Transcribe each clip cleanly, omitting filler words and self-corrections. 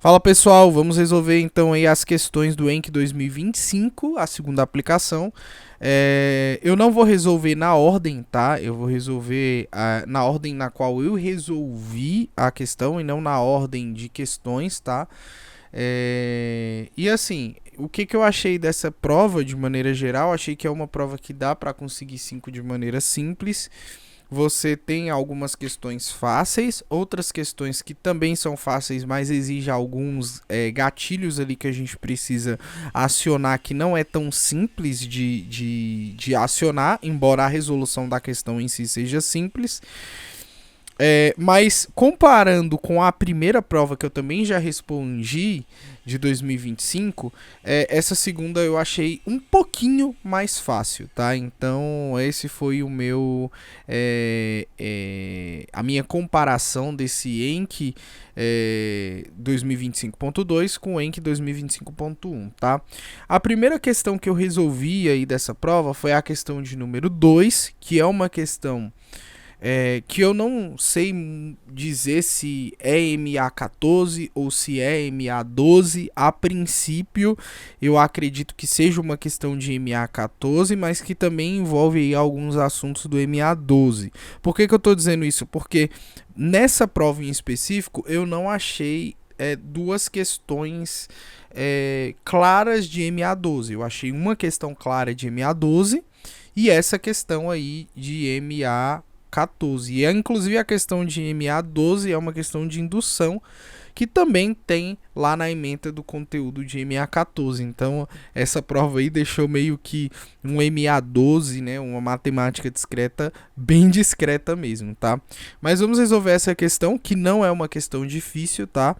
Fala pessoal, vamos resolver então aí as questões do ENC 2025, a segunda aplicação. Eu não vou resolver na ordem, tá? Eu vou resolver na ordem na qual eu resolvi a questão e não na ordem de questões, tá? E assim, o que eu achei dessa prova de maneira geral? Achei que é uma prova que dá para conseguir 5 de maneira simples. Você tem algumas questões fáceis, outras questões que também são fáceis, mas exigem alguns gatilhos ali que a gente precisa acionar, que não é tão simples de acionar, embora a resolução da questão em si seja simples. Mas comparando com a primeira prova que eu também já respondi, de 2025, essa segunda eu achei um pouquinho mais fácil, tá? Então esse foi o meu a minha comparação desse ENC 2025.2 com o ENC 2025.1, tá? A primeira questão que eu resolvi aí dessa prova foi a questão de número 2, que é uma questão que eu não sei dizer se é MA14 ou se é MA12. A princípio, eu acredito que seja uma questão de MA14, mas que também envolve aí alguns assuntos do MA12. Por que eu estou dizendo isso? Porque nessa prova em específico, eu não achei duas questões claras de MA12. Eu achei uma questão clara de MA12 e essa questão aí de MA14. E inclusive a questão de MA12 é uma questão de indução que também tem lá na ementa do conteúdo de MA14. Então, essa prova aí deixou meio que um MA12, né, uma matemática discreta, bem discreta mesmo, tá? Mas vamos resolver essa questão, que não é uma questão difícil, tá?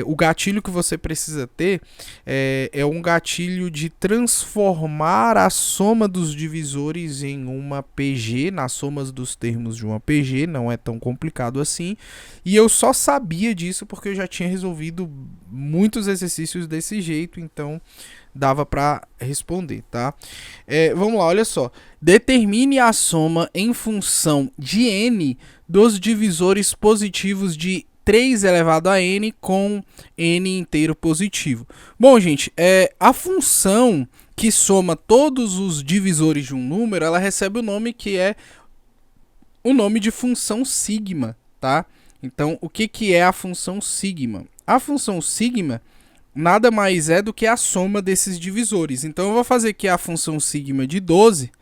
O gatilho que você precisa ter é um gatilho de transformar a soma dos divisores em uma PG, nas somas dos termos de uma PG, não é tão complicado assim. E eu só sabia disso porque eu já tinha resolvido muitos exercícios desse jeito, então dava para responder, tá? Vamos lá, olha só. Determine a soma em função de n dos divisores positivos de 3 elevado a n com n inteiro positivo. Bom, gente, a função que soma todos os divisores de um número, ela recebe o nome que é o nome de função sigma, tá? Então, o que é a função sigma? A função sigma nada mais é do que a soma desses divisores. Então, eu vou fazer aqui a função sigma de 12,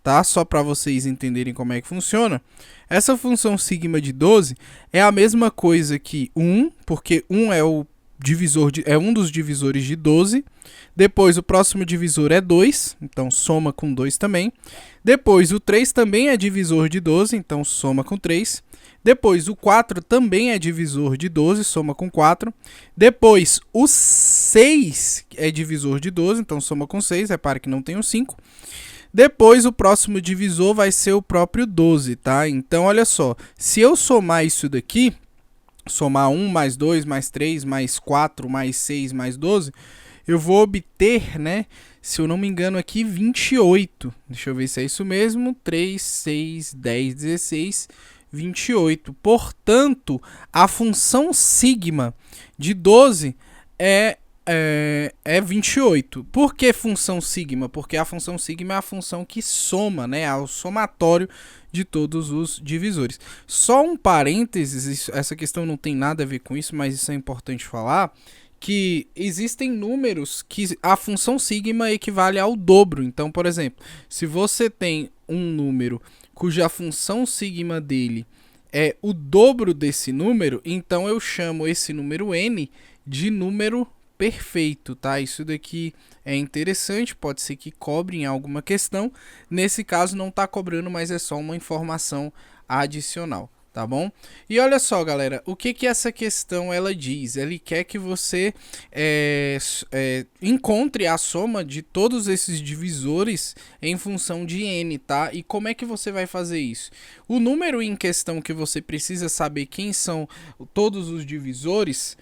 tá? Só para vocês entenderem como é que funciona. Essa função sigma de 12 é a mesma coisa que 1, porque 1 é o divisor é um dos divisores de 12. Depois o próximo divisor é 2, então soma com 2 também. Depois o 3 também é divisor de 12, então soma com 3. Depois o 4 também é divisor de 12, soma com 4. Depois o 6 é divisor de 12, então soma com 6, repare que não tem o 5. Depois o próximo divisor vai ser o próprio 12, tá? Então olha só, se eu somar isso daqui, somar 1 mais 2 mais 3 mais 4 mais 6 mais 12, eu vou obter, né, se eu não me engano aqui, 28. Deixa eu ver se é isso mesmo. 3, 6, 10, 16, 28. Portanto, a função sigma de 12 é 28. Por que função sigma? Porque a função sigma é a função que soma, né, é o somatório de todos os divisores. Só um parênteses, essa questão não tem nada a ver com isso, mas isso é importante falar, que existem números que a função sigma equivale ao dobro. Então, por exemplo, se você tem um número cuja função sigma dele é o dobro desse número, então eu chamo esse número n de número perfeito, tá? Isso daqui é interessante, pode ser que cobre em alguma questão. Nesse caso não está cobrando, mas é só uma informação adicional, tá bom? E olha só, galera, o que essa questão ela diz? Ele quer que você encontre a soma de todos esses divisores em função de n, tá? E como é que você vai fazer isso? O número em questão que você precisa saber quem são todos os divisores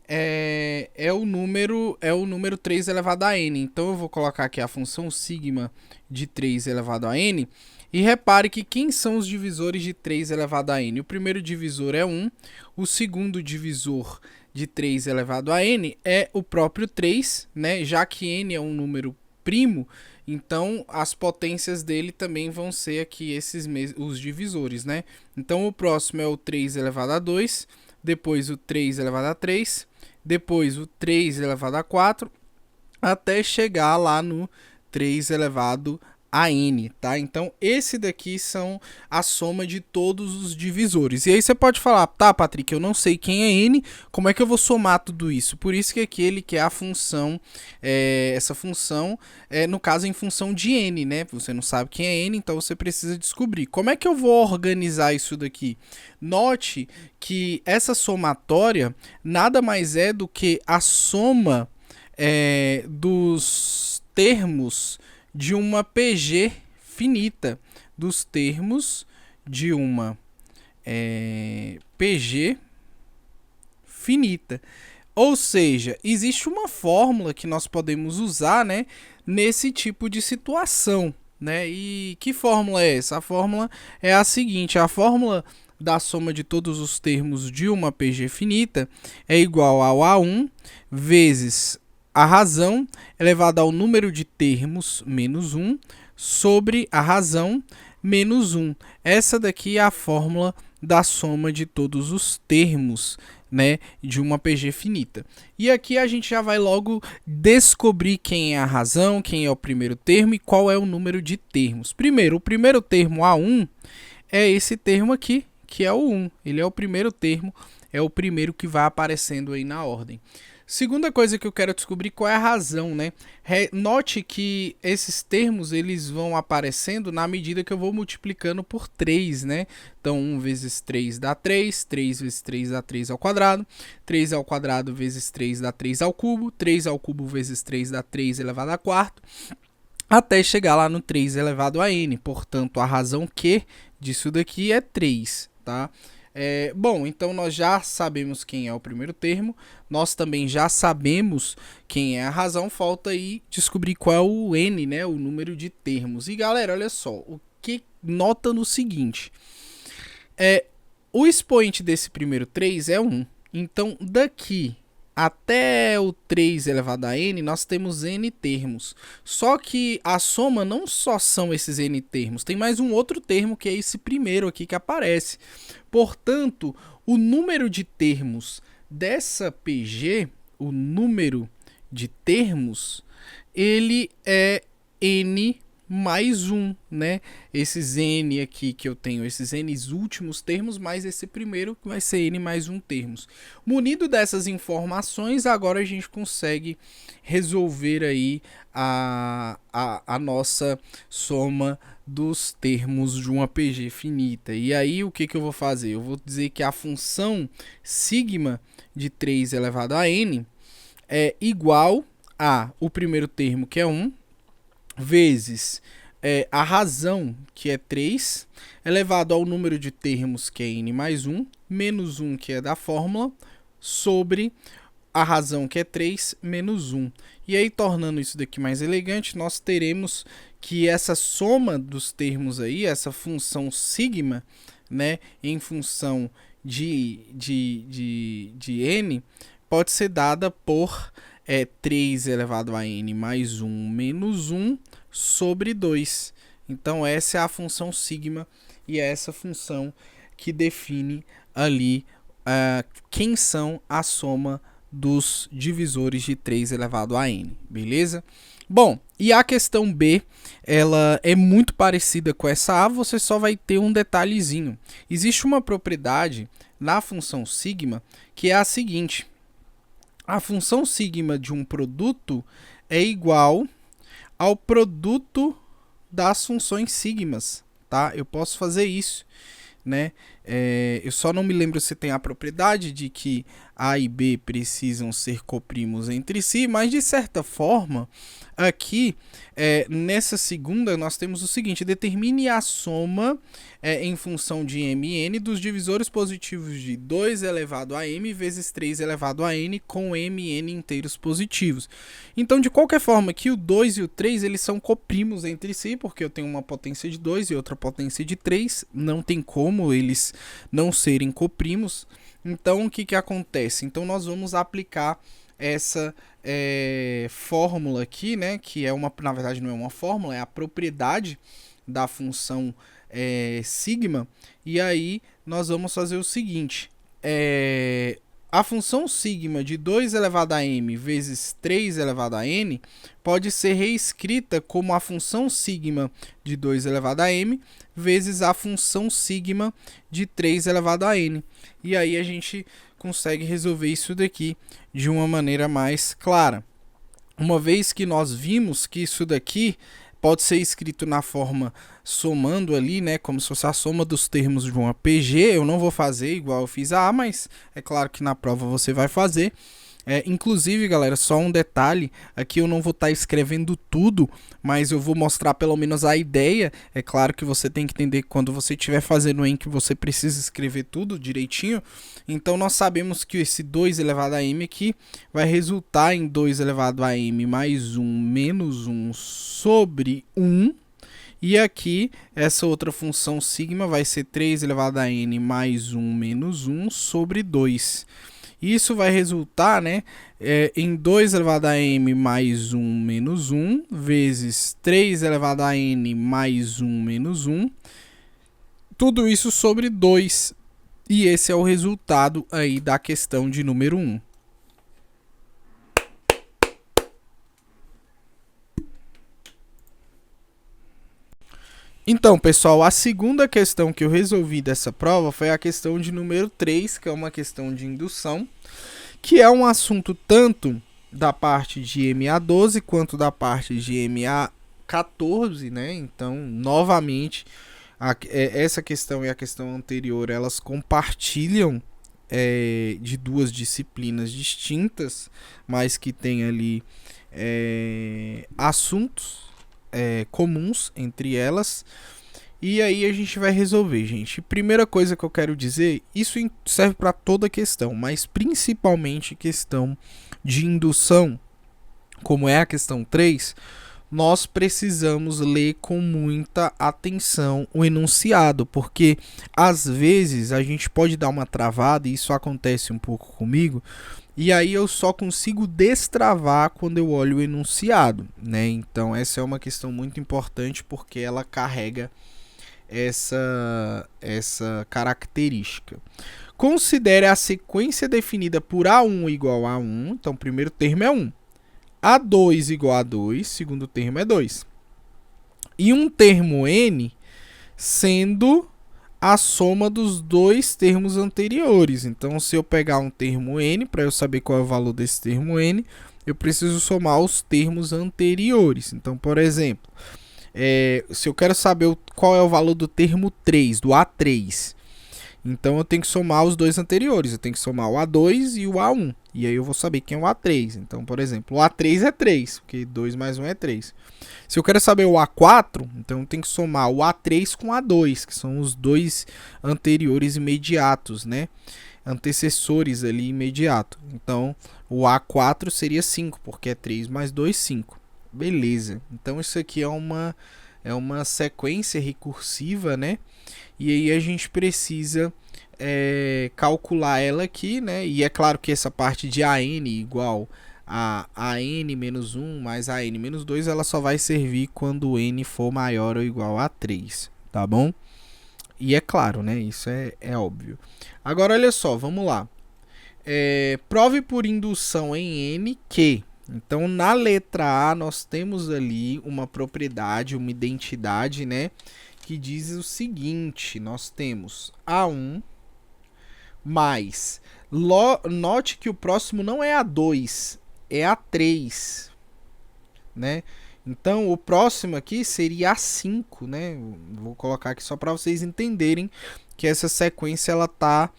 é o número 3 elevado a n. Então eu vou colocar aqui a função sigma de 3 elevado a n. E repare que quem são os divisores de 3 elevado a n? O primeiro divisor é 1, o segundo divisor de 3 elevado a n é o próprio 3, né? Já que n é um número primo, então as potências dele também vão ser aqui os divisores, né? Então o próximo é o 3 elevado a 2, depois o 3 elevado a 3, depois o 3 elevado a 4, até chegar lá no 3 elevado a n, tá? Então, esse daqui são a soma de todos os divisores. E aí você pode falar, tá, Patrick, eu não sei quem é n, como é que eu vou somar tudo isso? Por isso que aqui ele quer a função, essa função, no caso, em função de n, né? Você não sabe quem é n, então você precisa descobrir. Como é que eu vou organizar isso daqui? Note que essa somatória nada mais é do que a soma dos termos de uma PG finita, dos termos de uma PG finita. Ou seja, existe uma fórmula que nós podemos usar, né, nesse tipo de situação, né? E que fórmula é essa? A fórmula é a seguinte: a fórmula da soma de todos os termos de uma PG finita é igual ao A1 vezes a razão elevado ao número de termos menos 1 sobre a razão menos 1. Essa daqui é a fórmula da soma de todos os termos, né, de uma PG finita. E aqui a gente já vai logo descobrir quem é a razão, quem é o primeiro termo e qual é o número de termos. Primeiro, o primeiro termo A1 é esse termo aqui, que é o 1. Ele é o primeiro termo, é o primeiro que vai aparecendo aí na ordem. Segunda coisa que eu quero descobrir, qual é a razão, né? Note que esses termos eles vão aparecendo na medida que eu vou multiplicando por 3, né? Então, 1 vezes 3 dá 3, 3 vezes 3 dá 3 ao quadrado, 3 ao quadrado vezes 3 dá 3 ao cubo, 3 ao cubo vezes 3 dá 3 elevado a quarto, até chegar lá no 3 elevado a n. Portanto, a razão Q disso daqui é 3, tá? Bom, então nós já sabemos quem é o primeiro termo, nós também já sabemos quem é a razão, falta aí descobrir qual é o n, né, o número de termos. E galera, olha só, o que nota no seguinte, o expoente desse primeiro 3 é 1, então daqui até o 3 elevado a n, nós temos n termos. Só que a soma não só são esses n termos, tem mais um outro termo que é esse primeiro aqui que aparece. Portanto, o número de termos dessa PG, o número de termos, ele é n mais 1, né? Esses n aqui que eu tenho, esses n últimos termos, mais esse primeiro que vai ser n mais 1 termos. Munido dessas informações, agora a gente consegue resolver aí a nossa soma dos termos de uma PG finita. E aí o que eu vou fazer? Eu vou dizer que a função sigma de 3 elevado a n é igual a o primeiro termo, que é 1, vezes a razão, que é 3, elevado ao número de termos, que é n mais 1, menos 1, que é da fórmula, sobre a razão, que é 3, menos 1. E aí, tornando isso daqui mais elegante, nós teremos que essa soma dos termos aí, essa função sigma, né, em função de n, pode ser dada por 3 elevado a n mais 1 menos 1 sobre 2. Então, essa é a função sigma e é essa função que define ali quem são a soma dos divisores de 3 elevado a n, beleza? Bom, e a questão B, ela é muito parecida com essa A, você só vai ter um detalhezinho. Existe uma propriedade na função sigma que é a seguinte: a função sigma de um produto é igual ao produto das funções sigmas, tá? Eu posso fazer isso, né? Eu só não me lembro se tem a propriedade de que A e B precisam ser coprimos entre si, mas de certa forma, aqui, nessa segunda, nós temos o seguinte: determine a soma em função de mn dos divisores positivos de 2 elevado a m vezes 3 elevado a n com mn inteiros positivos. Então, de qualquer forma, aqui o 2 e o 3, eles são coprimos entre si, porque eu tenho uma potência de 2 e outra potência de 3, não tem como eles não serem coprimos. Então, o que que acontece? Então, nós vamos aplicar essa fórmula aqui, né? Que é na verdade não é uma fórmula, é a propriedade da função sigma. E aí, nós vamos fazer o seguinte. A função sigma de 2 elevado a m vezes 3 elevado a n pode ser reescrita como a função sigma de 2 elevado a m vezes a função sigma de 3 elevado a n. E aí a gente consegue resolver isso daqui de uma maneira mais clara. Uma vez que nós vimos que isso daqui pode ser escrito na forma somando ali, né, como se fosse a soma dos termos de uma PG. Eu não vou fazer igual eu fiz a A, mas é claro que na prova você vai fazer. Inclusive, galera, só um detalhe, aqui eu não vou estar escrevendo tudo, mas eu vou mostrar pelo menos a ideia. É claro que você tem que entender que quando você estiver fazendo em que você precisa escrever tudo direitinho. Então, nós sabemos que esse 2 elevado a m aqui vai resultar em 2 elevado a m mais 1 menos 1 sobre 1. E aqui, essa outra função sigma vai ser 3 elevado a n mais 1 menos 1 sobre 2. Isso vai resultar, né, em 2 elevado a m mais 1 menos 1 vezes 3 elevado a n mais 1 menos 1. Tudo isso sobre 2. E esse é o resultado aí da questão de número 1. Então, pessoal, a segunda questão que eu resolvi dessa prova foi a questão de número 3, que é uma questão de indução, que é um assunto tanto da parte de MA12 quanto da parte de MA14, né? Então, novamente, essa questão e a questão anterior, elas compartilham de duas disciplinas distintas, mas que tem ali assuntos comuns entre elas. E aí a gente vai resolver, gente. Primeira coisa que eu quero dizer, isso serve para toda questão, mas principalmente questão de indução, como é a questão 3, nós precisamos ler com muita atenção o enunciado, porque às vezes a gente pode dar uma travada, e isso acontece um pouco comigo, e aí eu só consigo destravar quando eu olho o enunciado, né? Então essa é uma questão muito importante porque ela carrega essa característica. Considere a sequência definida por A1 igual a 1. Então, o primeiro termo é 1. A2 igual a 2. Segundo termo é 2. E um termo N sendo a soma dos dois termos anteriores. Então, se eu pegar um termo N, para eu saber qual é o valor desse termo N, eu preciso somar os termos anteriores. Então, por exemplo, se eu quero saber qual é o valor do termo 3, do A3, então eu tenho que somar os dois anteriores. Eu tenho que somar o A2 e o A1. E aí eu vou saber quem é o A3. Então, por exemplo, o A3 é 3, porque 2 mais 1 é 3. Se eu quero saber o A4, então eu tenho que somar o A3 com o A2, que são os dois anteriores imediatos, né? Antecessores ali imediato. Então, o A4 seria 5, porque é 3 mais 2, 5. Beleza. Então, isso aqui é uma sequência recursiva, né? E aí a gente precisa calcular ela aqui, né? E é claro que essa parte de AN igual a AN menos 1 mais AN menos 2, ela só vai servir quando o N for maior ou igual a 3, tá bom? E é claro, né? Isso é óbvio. Agora, olha só, vamos lá. Prove por indução em N que... Então, na letra A, nós temos ali uma propriedade, uma identidade, né? Que diz o seguinte, nós temos A1 mais... Note que o próximo não é A2, é A3, né? Então, o próximo aqui seria A5, né? Vou colocar aqui só para vocês entenderem que essa sequência ela está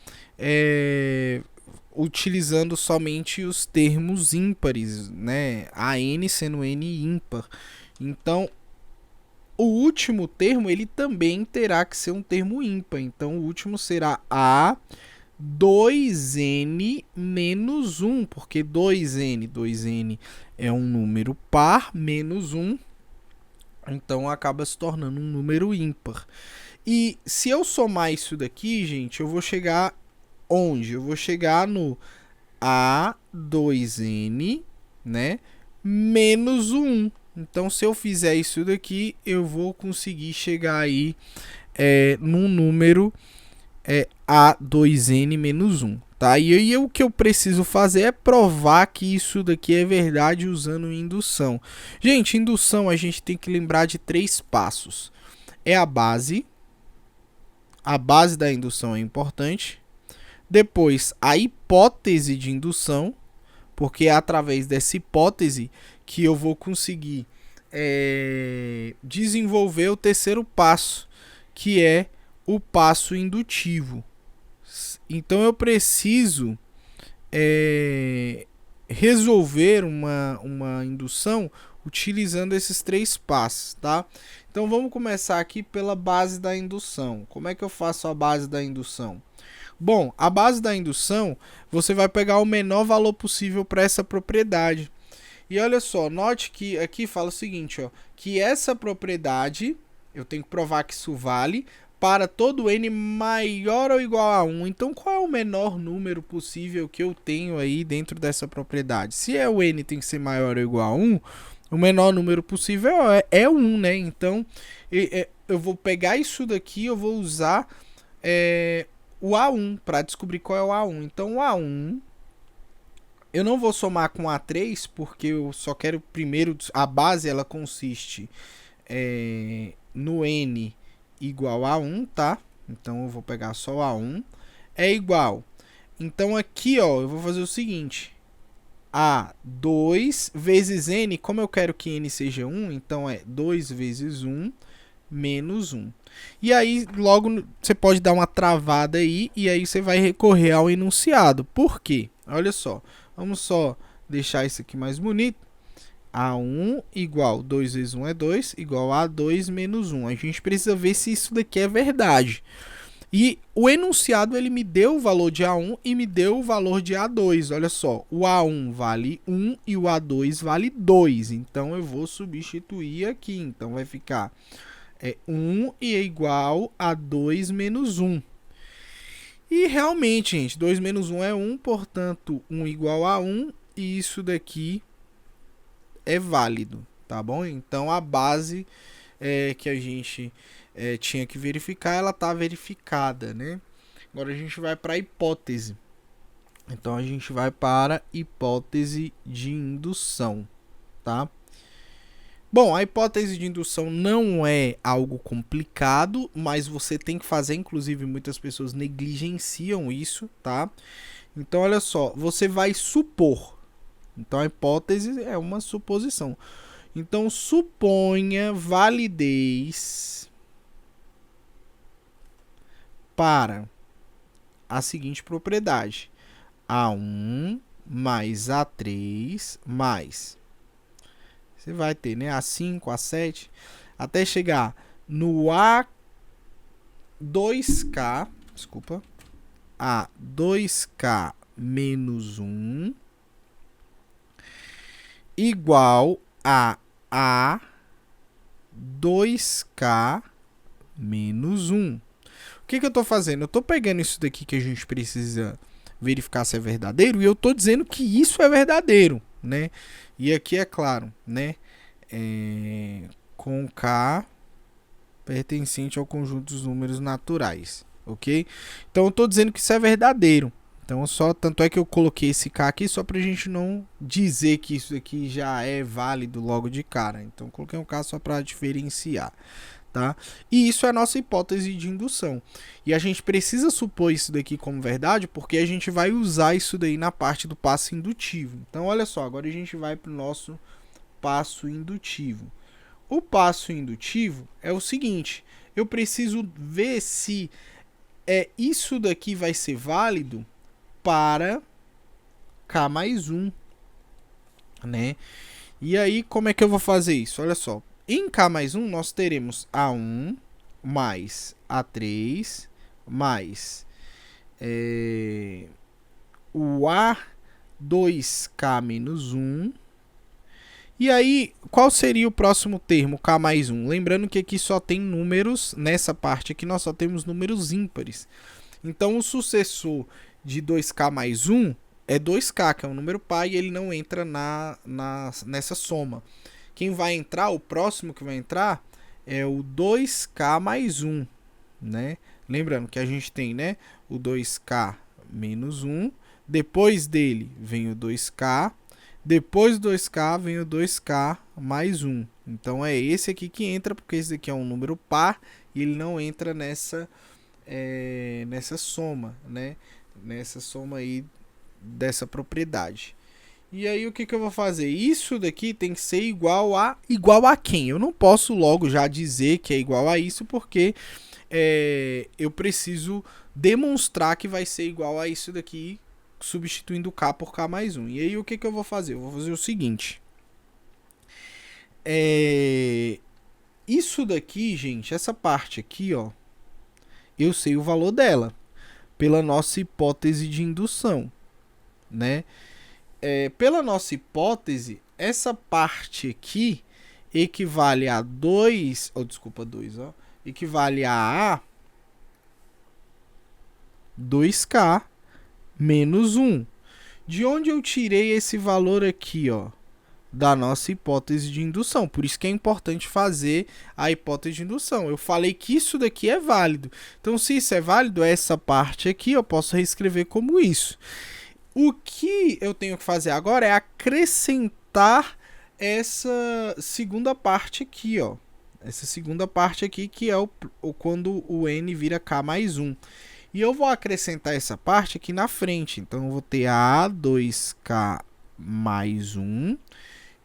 utilizando somente os termos ímpares, né? A n sendo n ímpar. Então, o último termo ele também terá que ser um termo ímpar. Então, o último será A 2n menos 1, porque 2n é um número par, menos 1, então acaba se tornando um número ímpar. E se eu somar isso daqui, gente, eu vou chegar onde? Eu vou chegar no A2N, né, menos o 1. Então, se eu fizer isso daqui, eu vou conseguir chegar aí num número A2N menos 1. Tá? E aí o que eu preciso fazer é provar que isso daqui é verdade usando indução. Gente, indução a gente tem que lembrar de 3 passos. É a base da indução é importante. Depois, a hipótese de indução, porque é através dessa hipótese que eu vou conseguir desenvolver o terceiro passo, que é o passo indutivo. Então eu preciso resolver uma indução utilizando esses 3 passos, tá? Então vamos começar aqui pela base da indução. Como é que eu faço a base da indução? Bom, a base da indução, você vai pegar o menor valor possível para essa propriedade. E olha só, note que aqui fala o seguinte, ó, que essa propriedade, eu tenho que provar que isso vale para todo n maior ou igual a 1. Então, qual é o menor número possível que eu tenho aí dentro dessa propriedade? Se o n tem que ser maior ou igual a 1, o menor número possível é 1, né? Então, eu vou pegar isso daqui, eu vou usar o A1 para descobrir qual é o A1. Então, o A1, eu não vou somar com A3, porque eu só quero primeiro... A base, ela consiste no n igual a 1, tá? Então, eu vou pegar só o A1. É igual. Então, aqui, ó, eu vou fazer o seguinte. A2 vezes n, como eu quero que n seja 1, então é 2 vezes 1 menos 1. E aí, logo, você pode dar uma travada aí, e aí você vai recorrer ao enunciado. Por quê? Olha só, vamos só deixar isso aqui mais bonito. A1 igual 2 vezes 1 é 2, igual a 2 menos 1. A gente precisa ver se isso daqui é verdade. E o enunciado, ele me deu o valor de A1 e me deu o valor de A2. Olha só, o A1 vale 1 e o A2 vale 2. Então, eu vou substituir aqui. Então, vai ficar 1 e é igual a 2 menos 1. E realmente, gente, 2 menos 1 é 1, portanto, 1 igual a 1. E isso daqui é válido, tá bom? Então, a base que a gente tinha que verificar, ela está verificada, né? Agora, a gente vai para a hipótese. Então, a gente vai para a hipótese de indução, tá? Bom, a hipótese de indução não é algo complicado, mas você tem que fazer, inclusive muitas pessoas negligenciam isso, tá? Então, olha só, você vai supor. Então, a hipótese é uma suposição. Então, suponha validez para a seguinte propriedade. A1 mais A3 mais... Você vai ter, né, A5, A7, até chegar no A2K, desculpa, A2K menos 1 igual a A2K menos 1. O que eu estou fazendo? Eu estou pegando isso daqui que a gente precisa verificar se é verdadeiro e eu estou dizendo que isso é verdadeiro, né? E aqui é claro, né? Com K pertencente ao conjunto dos números naturais, ok? Então eu estou dizendo que isso é verdadeiro. Então tanto é que eu coloquei esse K aqui só para a gente não dizer que isso aqui já é válido logo de cara. Então eu coloquei um K só para diferenciar, tá? E isso é a nossa hipótese de indução. E a gente precisa supor isso daqui como verdade porque a gente vai usar isso daí na parte do passo indutivo. Então olha só, agora a gente vai para o nosso passo indutivo. O passo indutivo é o seguinte, eu preciso ver se isso daqui vai ser válido para K mais 1, né? E aí, como é que eu vou fazer isso? Olha só, em K mais 1, nós teremos A1 mais A3 mais o A2K menos 1. E aí, qual seria o próximo termo, K mais 1? Lembrando que aqui só tem números, nessa parte aqui nós só temos números ímpares. Então, o sucessor de 2k mais 1 é 2k, que é um número par, e ele não entra nessa soma. Quem vai entrar, o próximo que vai entrar, é o 2k mais 1, né? Lembrando que a gente tem, né, o 2k menos 1, depois dele vem o 2k, depois do 2k vem o 2k mais 1. Então é esse aqui que entra, porque esse aqui é um número par e ele não entra nessa soma, né? Nessa soma aí dessa propriedade. E aí o que eu vou fazer? Isso daqui tem que ser igual a quem? Eu não posso logo já dizer que é igual a isso, porque eu preciso demonstrar que vai ser igual a isso daqui, substituindo k por k mais 1. E aí o que eu vou fazer? Eu vou fazer o seguinte. Isso daqui, gente, essa parte aqui, ó, eu sei o valor dela, pela nossa hipótese de indução, né? Pela nossa hipótese, essa parte aqui equivale a 2, equivale a 2k menos 1. De onde eu tirei esse valor aqui, ó? Da nossa hipótese de indução. Por isso que é importante fazer a hipótese de indução. Eu falei que isso daqui é válido. Então, se isso é válido, essa parte aqui eu posso reescrever como isso. O que eu tenho que fazer agora é acrescentar essa segunda parte aqui, ó. Essa segunda parte aqui, que é quando o n vira k mais 1. E eu vou acrescentar essa parte aqui na frente. Então, eu vou ter a 2k mais 1.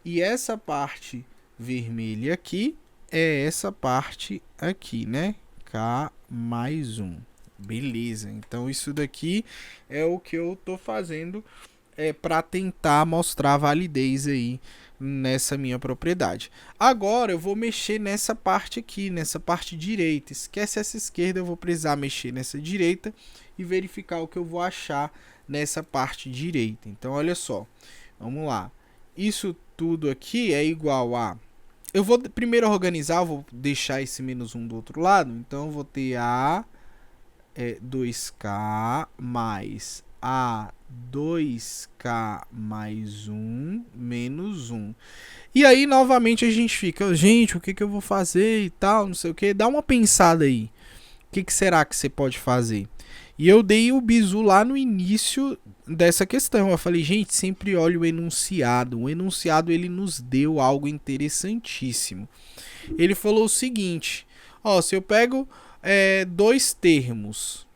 E essa parte vermelha aqui é essa parte aqui, né? K mais 1. Beleza, então isso daqui é o que eu tô fazendo para tentar mostrar a validez aí nessa minha propriedade. Agora eu vou mexer nessa parte aqui, nessa parte direita. Esquece essa esquerda, eu vou precisar mexer nessa direita e verificar o que eu vou achar nessa parte direita. Então olha só, vamos lá. Isso tudo aqui é igual a... Eu vou primeiro organizar, eu vou deixar esse menos 1 do outro lado. Então eu vou ter a 2k mais a 2k mais 1 menos 1. E aí, novamente, a gente fica, gente, o que eu vou fazer e tal, não sei o que. Dá uma pensada aí. O que será que você pode fazer? E eu dei o bizu lá no início dessa questão. Eu falei, gente, sempre olha o enunciado. O enunciado, ele nos deu algo interessantíssimo. Ele falou o seguinte, ó, se eu pego... dois termos,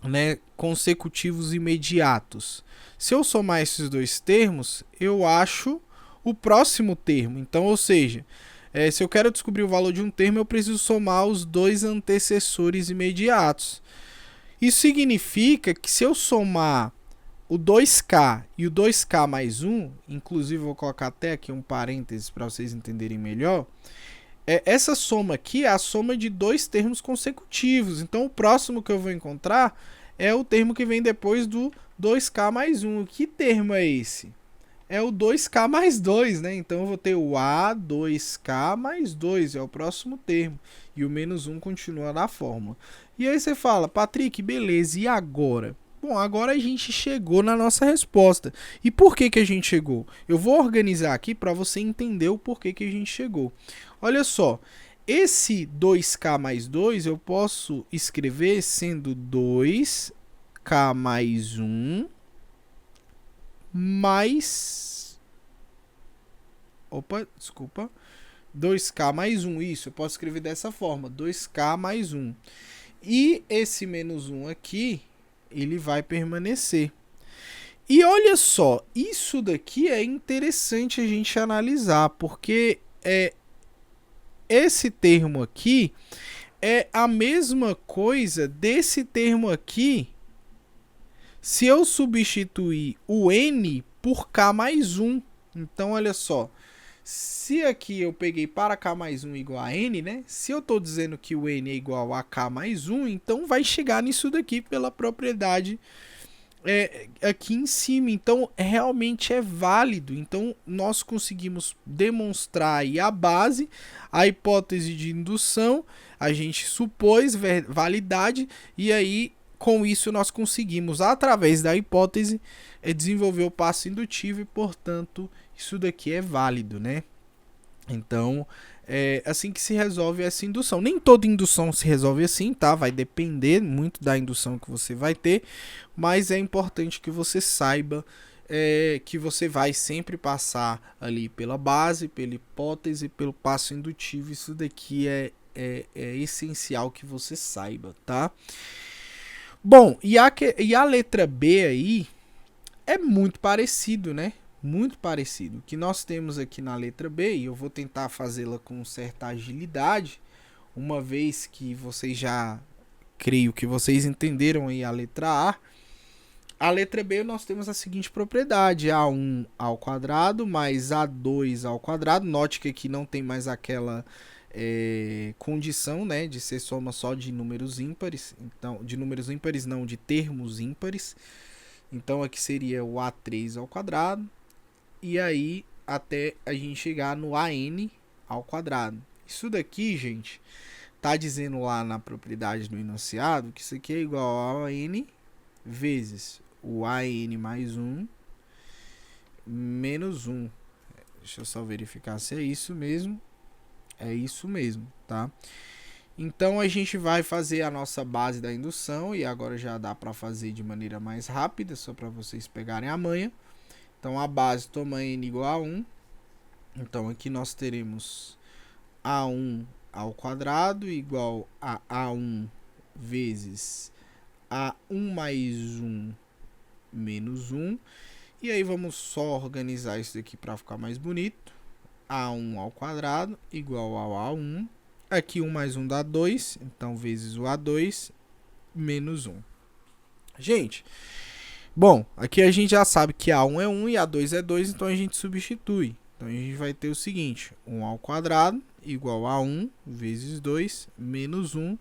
né, consecutivos imediatos. Se eu somar esses dois termos, eu acho o próximo termo. Então, ou seja, se eu quero descobrir o valor de um termo, eu preciso somar os dois antecessores imediatos. Isso significa que se eu somar o 2k e o 2k mais 1, inclusive eu vou colocar até aqui um parênteses para vocês entenderem melhor, essa soma aqui é a soma de dois termos consecutivos. Então, o próximo que eu vou encontrar é o termo que vem depois do 2k mais 1. Que termo é esse? É o 2k mais 2, né? Então, eu vou ter o A2k mais 2, é o próximo termo. E o menos 1 continua na fórmula. E aí você fala, Patrick, beleza, e agora? Bom, agora a gente chegou na nossa resposta. E por que a gente chegou? Eu vou organizar aqui para você entender o porquê que a gente chegou. Olha só, esse 2k mais 2 eu posso escrever sendo 2k mais 1 mais... 2k mais 1, isso, eu posso escrever dessa forma, 2k mais 1. E esse menos 1 aqui, ele vai permanecer. E olha só, isso daqui é interessante a gente analisar, porque esse termo aqui é a mesma coisa desse termo aqui se eu substituir o n por k mais 1. Então, olha só, se aqui eu peguei para k mais 1 igual a n, né? Se eu estou dizendo que o n é igual a k mais 1, então vai chegar nisso daqui pela propriedade aqui em cima. Então, realmente é válido. Então, nós conseguimos demonstrar aí a base, a hipótese de indução, a gente supôs validade e aí com isso nós conseguimos, através da hipótese, desenvolver o passo indutivo e, portanto, isso daqui é válido, né? Então, é assim que se resolve essa indução. Nem toda indução se resolve assim, tá? Vai depender muito da indução que você vai ter, mas é importante que você saiba que você vai sempre passar ali pela base, pela hipótese, pelo passo indutivo. Isso daqui é essencial que você saiba, tá? Bom, e a letra B aí é muito parecido, né? Muito parecido. O que nós temos aqui na letra B, e eu vou tentar fazê-la com certa agilidade, uma vez que vocês já, creio que vocês entenderam aí a letra A. A letra B nós temos a seguinte propriedade: A1 ao quadrado mais A2 ao quadrado. Note que aqui não tem mais aquela condição, né, de ser soma só de números ímpares. Então, de números ímpares não, de termos ímpares. Então aqui seria o A3 ao quadrado. E aí até a gente chegar no AN ao quadrado. Isso daqui, gente, tá dizendo lá na propriedade do enunciado que isso aqui é igual a AN vezes o AN mais 1 menos 1. Deixa eu só verificar se é isso mesmo. É isso mesmo, tá? Então a gente vai fazer a nossa base da indução e agora já dá para fazer de maneira mais rápida, só para vocês pegarem a manha. Então a base toma n igual a 1. Então aqui nós teremos A1 ao quadrado igual a A1 vezes A1 mais 1 menos 1. E aí vamos só organizar isso daqui para ficar mais bonito. A1 ao quadrado igual ao A1. Aqui 1 mais 1 dá 2, então vezes o A2 menos 1. Gente, bom, aqui a gente já sabe que A1 é 1 e A2 é 2, então a gente substitui. Então a gente vai ter o seguinte: 1 ao quadrado igual a 1 vezes 2 menos 1.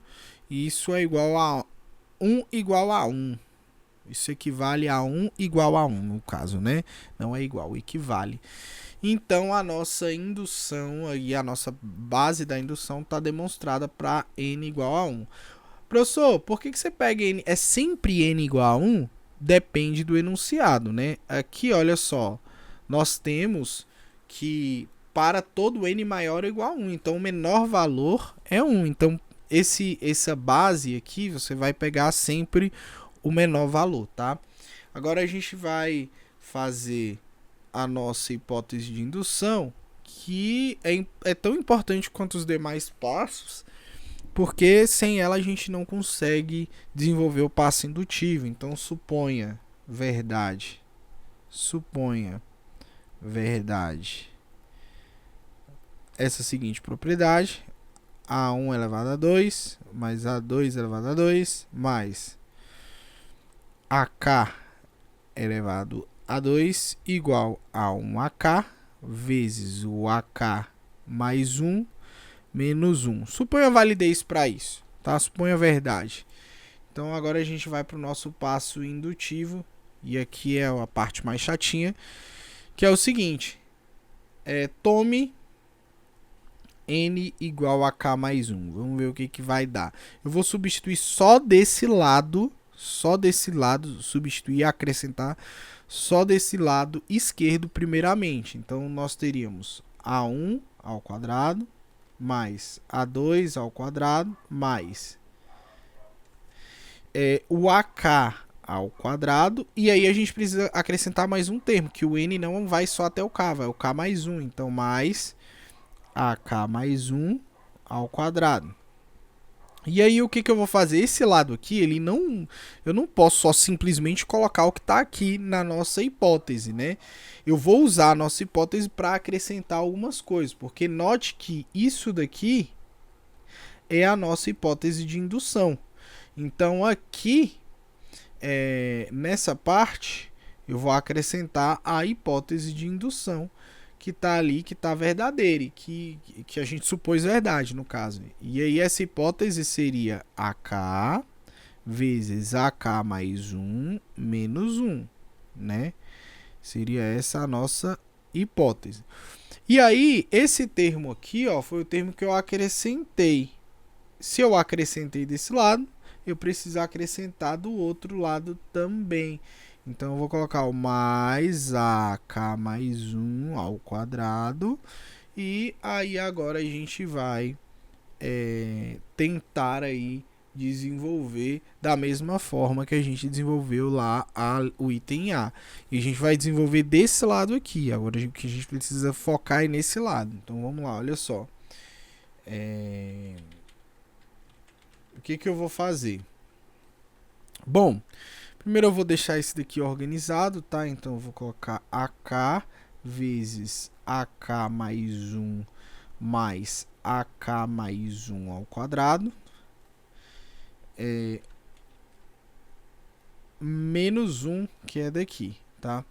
E isso é igual a 1 igual a 1. Isso equivale a 1 igual a 1, no caso, né? Não é igual, equivale. Então a nossa indução e a nossa base da indução está demonstrada para n igual a 1. Professor, por que você pega n? É sempre n igual a 1? Depende do enunciado, né? Aqui, olha só, nós temos que para todo n maior ou igual a 1, então o menor valor é 1. Então essa base aqui você vai pegar sempre o menor valor, tá? Agora a gente vai fazer a nossa hipótese de indução, que é tão importante quanto os demais passos, porque sem ela a gente não consegue desenvolver o passo indutivo. Então suponha verdade essa seguinte propriedade: A1 elevado a 2 mais A2 elevado a 2 mais AK elevado a 2 igual a 1AK vezes o AK mais 1 menos 1. Suponha validez para isso, tá? Suponha verdade. Então agora a gente vai para o nosso passo indutivo, e aqui é a parte mais chatinha, que é o seguinte: tome n igual a k mais 1. Vamos ver o que vai dar. Eu vou substituir só desse lado, substituir e acrescentar só desse lado esquerdo primeiramente. Então nós teríamos A1 ao quadrado mais A2 ao quadrado mais o AK ao quadrado, e aí a gente precisa acrescentar mais um termo, que o n não vai só até o k, vai o k mais 1, então mais AK mais 1 ao quadrado. E aí o que eu vou fazer? Esse lado aqui, eu não posso só simplesmente colocar o que está aqui na nossa hipótese, né? Eu vou usar a nossa hipótese para acrescentar algumas coisas, porque note que isso daqui é a nossa hipótese de indução. Então aqui, nessa parte, eu vou acrescentar a hipótese de indução, que está ali, que está verdadeira, que a gente supôs verdade, no caso. E aí essa hipótese seria AK vezes AK mais 1 menos 1, né? Seria essa a nossa hipótese. E aí, esse termo aqui, ó, foi o termo que eu acrescentei. Se eu acrescentei desse lado, eu preciso acrescentar do outro lado também. Então eu vou colocar o mais AK mais 1 ao quadrado. E aí agora a gente vai tentar aí desenvolver da mesma forma que a gente desenvolveu lá o item A. E a gente vai desenvolver desse lado aqui. Agora o que a gente precisa focar é nesse lado. Então vamos lá, olha só. O que eu vou fazer? Bom, primeiro eu vou deixar esse daqui organizado, tá? Então eu vou colocar AK vezes AK mais 1 mais AK mais 1 ao quadrado. Menos 1, que é daqui, tá?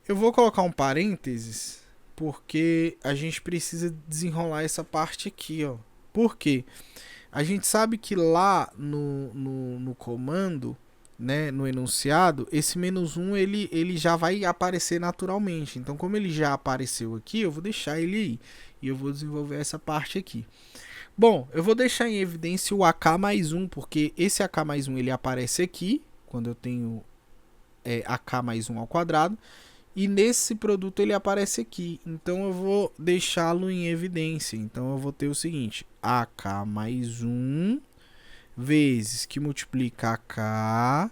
Eu vou colocar um parênteses, porque a gente precisa desenrolar essa parte aqui, ó. Por quê? A gente sabe que lá no comando, né, no enunciado, esse menos 1 ele já vai aparecer naturalmente. Então, como ele já apareceu aqui, eu vou deixar ele aí. E eu vou desenvolver essa parte aqui. Bom, eu vou deixar em evidência o AK mais 1, porque esse AK mais 1 ele aparece aqui, quando eu tenho AK mais 1 ao quadrado. E nesse produto ele aparece aqui. Então eu vou deixá-lo em evidência. Então eu vou ter o seguinte: AK mais 1 vezes que multiplica AK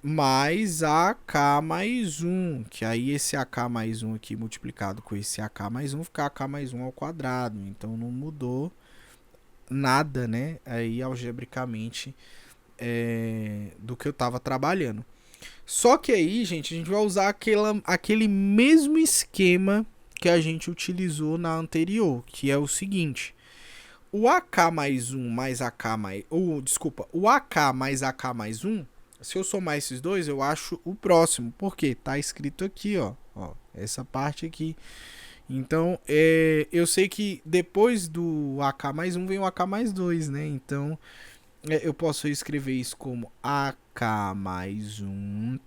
mais AK mais 1. Que aí esse AK mais 1 aqui multiplicado com esse AK mais 1 fica AK mais 1 ao quadrado. Então não mudou nada, né? Aí algebricamente do que eu estava trabalhando. Só que aí, gente, a gente vai usar aquele mesmo esquema que a gente utilizou na anterior, que é o seguinte: o AK mais 1 mais AK mais... o AK mais AK mais 1, se eu somar esses dois, eu acho o próximo. Por quê? Tá escrito aqui, ó essa parte aqui. Então, eu sei que depois do AK mais 1 vem o AK mais 2, né? Então, eu posso escrever isso como AK mais 1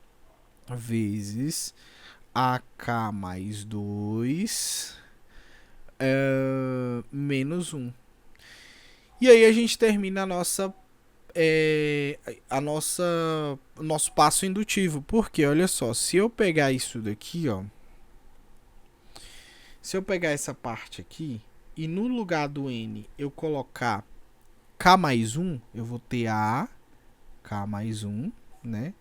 vezes AK mais 2 menos 1. E aí a gente termina nosso passo indutivo. Porque, olha só, se eu pegar isso daqui, ó. Se eu pegar essa parte aqui e no lugar do N eu colocar K mais 1, eu vou ter A, K mais 1, né?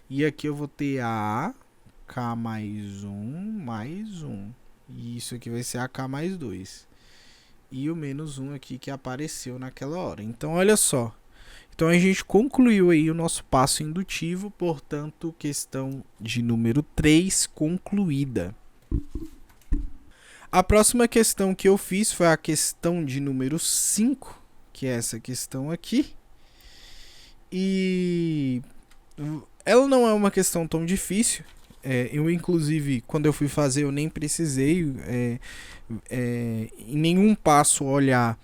E aqui eu vou ter A, K mais 1, mais 1. E isso aqui vai ser AK mais 2. E o menos 1 aqui que apareceu naquela hora. Então, olha só. Então, a gente concluiu aí o nosso passo indutivo. Portanto, questão de número 3 concluída. A próxima questão que eu fiz foi a questão de número 5, que é essa questão aqui. E ela não é uma questão tão difícil. Eu, inclusive, quando eu fui fazer, eu nem precisei em nenhum passo olhar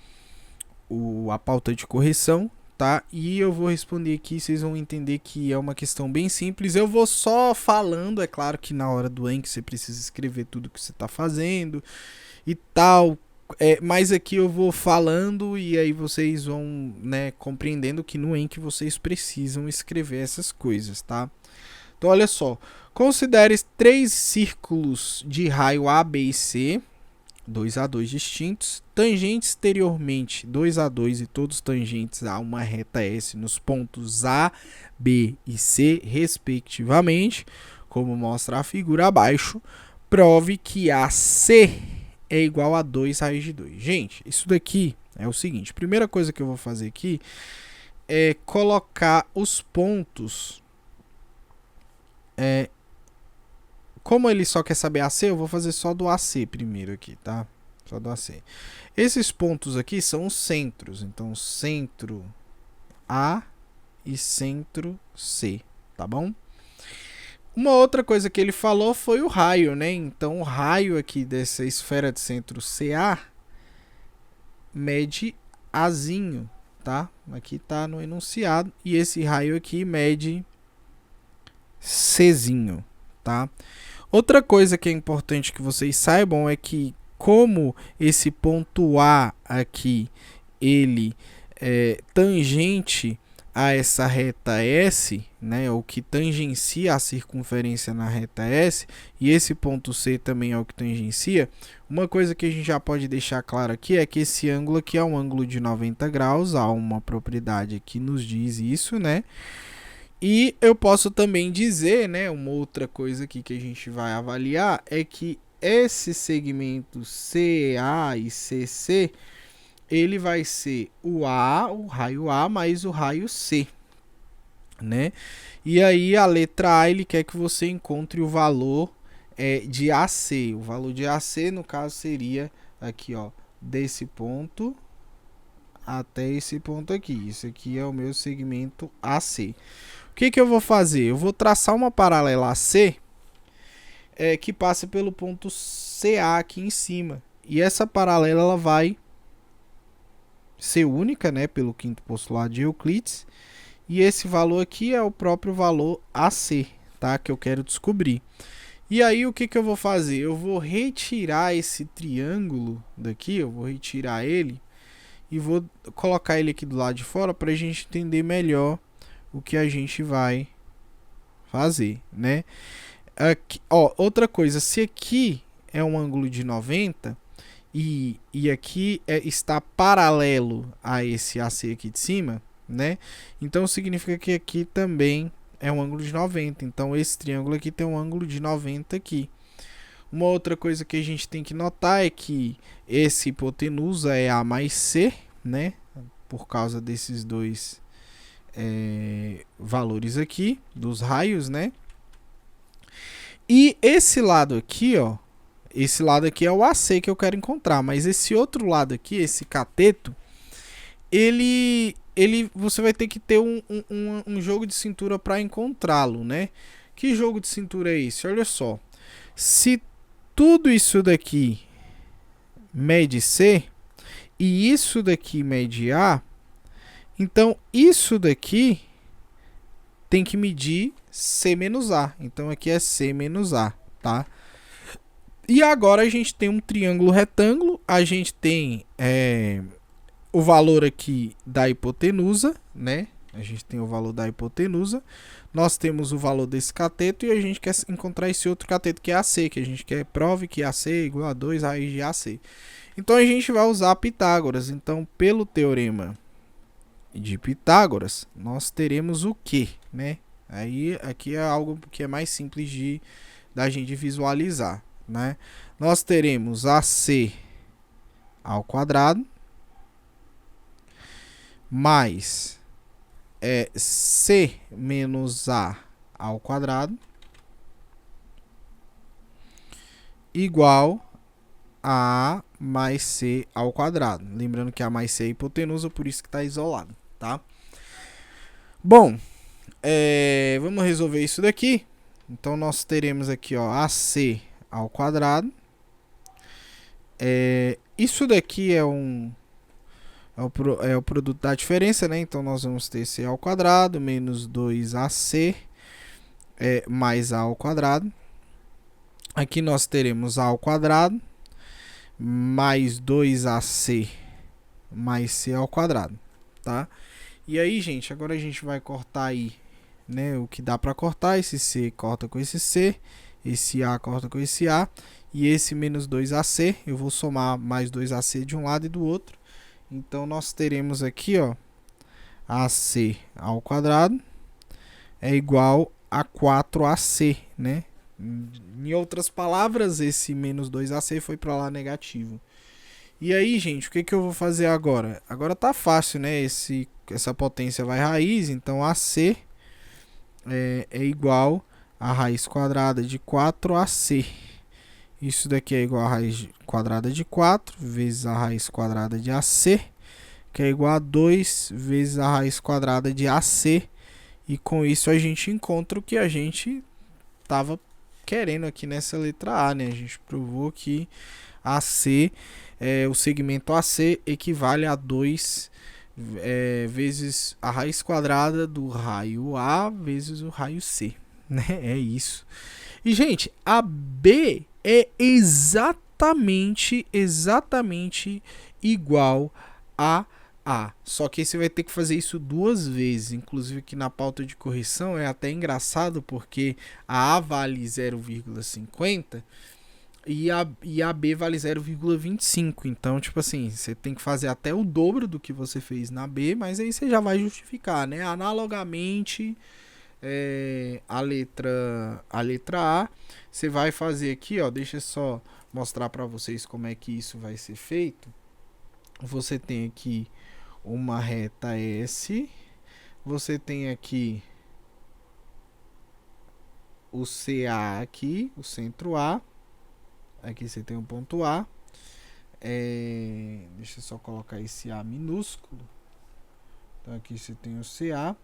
a pauta de correção, tá? E eu vou responder aqui, vocês vão entender que é uma questão bem simples. Eu vou só falando, é claro que na hora do ENC você precisa escrever tudo que você está fazendo e tal. Mas aqui eu vou falando e aí vocês vão, né, compreendendo que no ENC vocês precisam escrever essas coisas, tá? Então, olha só. Considere 3 círculos de raio A, B e C, 2A2 distintos, tangentes exteriormente 2A2 e todos tangentes a uma reta S nos pontos A, B e C, respectivamente, como mostra a figura abaixo. Prove que AC é igual a 2 raiz de 2. Gente, isso daqui é o seguinte. Primeira coisa que eu vou fazer aqui é colocar os pontos. Como ele só quer saber AC, eu vou fazer só do AC primeiro aqui, tá? Só do AC. Esses pontos aqui são os centros. Então, centro A e centro C, tá bom? Uma outra coisa que ele falou foi o raio, né? Então, o raio aqui dessa esfera de centro CA mede Azinho, tá? Aqui tá no enunciado. E esse raio aqui mede Czinho, tá? Outra coisa que é importante que vocês saibam é que como esse ponto A aqui, ele tangente a essa reta S, né, o que tangencia a circunferência na reta S, e esse ponto C também é o que tangencia, uma coisa que a gente já pode deixar claro aqui é que esse ângulo aqui é um ângulo de 90 graus, há uma propriedade que nos diz isso, né? E eu posso também dizer, né, uma outra coisa aqui que a gente vai avaliar é que esse segmento CA e CC, ele vai ser o raio A mais o raio C, né? E aí a letra A, ele quer que você encontre o valor de AC. O valor de AC, no caso, seria aqui, ó, desse ponto até esse ponto aqui. Isso aqui é o meu segmento AC. O que que eu vou fazer? Eu vou traçar uma paralela AC que passa pelo ponto CA aqui em cima. E essa paralela ela vai ser única, né, pelo quinto postulado de Euclides. E esse valor aqui é o próprio valor AC, tá, que eu quero descobrir. E aí o que que eu vou fazer? Eu vou retirar esse triângulo daqui, eu vou retirar ele e vou colocar ele aqui do lado de fora para a gente entender melhor o que a gente vai fazer, né? Aqui, ó, outra coisa, se aqui é um ângulo de 90 e aqui está paralelo a esse AC aqui de cima, né? Então significa que aqui também é um ângulo de 90. Então esse triângulo aqui tem um ângulo de 90 aqui. Uma outra coisa que a gente tem que notar é que esse hipotenusa é A mais C, né? Por causa desses dois valores aqui, dos raios, né? E esse lado aqui, ó, esse lado aqui é o AC que eu quero encontrar, mas esse outro lado aqui, esse cateto, você vai ter que ter um jogo de cintura para encontrá-lo, né? Que jogo de cintura é esse? Olha só, se tudo isso daqui mede C e isso daqui mede A, então isso daqui tem que medir C menos A. Então aqui é C menos A, tá? E agora a gente tem um triângulo retângulo, a gente tem o valor aqui da hipotenusa, né? A gente tem o valor da hipotenusa, nós temos o valor desse cateto e a gente quer encontrar esse outro cateto que é AC, que a gente quer prove que AC é igual a 2 raiz de AC. Então a gente vai usar Pitágoras. Então, pelo teorema de Pitágoras, nós teremos o quê, né? Aí aqui é algo que é mais simples da gente visualizar, né? Nós teremos AC ao quadrado mais C menos A ao quadrado igual a mais C ao quadrado. Lembrando que A mais C é hipotenusa, por isso que está isolado, tá? Bom, vamos resolver isso daqui. Então nós teremos aqui, ó, AC ao quadrado. Isso daqui é o produto da diferença, né? Então nós vamos ter C ao quadrado menos 2AC mais A ao quadrado. Aqui nós teremos A ao quadrado mais 2AC mais C ao quadrado, tá? E aí, gente, agora a gente vai cortar aí, né, o que dá para cortar. Esse C corta com esse C, esse A corta com esse A, e esse menos 2AC, eu vou somar mais 2AC de um lado e do outro. Então, nós teremos aqui, ó, AC ao quadrado é igual a 4AC, né? Em outras palavras, esse menos 2AC foi para lá negativo. E aí, gente, o que eu vou fazer agora? Agora tá fácil, né? Essa potência vai raiz, então AC é igual a raiz quadrada de 4AC. Isso daqui é igual a raiz quadrada de 4 vezes a raiz quadrada de AC, que é igual a 2 vezes a raiz quadrada de AC. E com isso a gente encontra o que a gente estava querendo aqui nessa letra A, né? A gente provou que AC, o segmento AC equivale a 2 vezes a raiz quadrada do raio A vezes o raio C, né? É isso. E, gente, a B é exatamente igual a A. Só que aí você vai ter que fazer isso duas vezes. Inclusive aqui na pauta de correção é até engraçado porque a A vale 0,50 e a B vale 0,25. Então, tipo assim, você tem que fazer até o dobro do que você fez na B, mas aí você já vai justificar, né? Analogamente, a letra A, você vai fazer aqui, ó, deixa eu só mostrar para vocês como é que isso vai ser feito. Você tem aqui uma reta S, você tem aqui o CA aqui, o centro A, aqui você tem um ponto A, deixa eu só colocar esse A minúsculo, então aqui você tem o CA,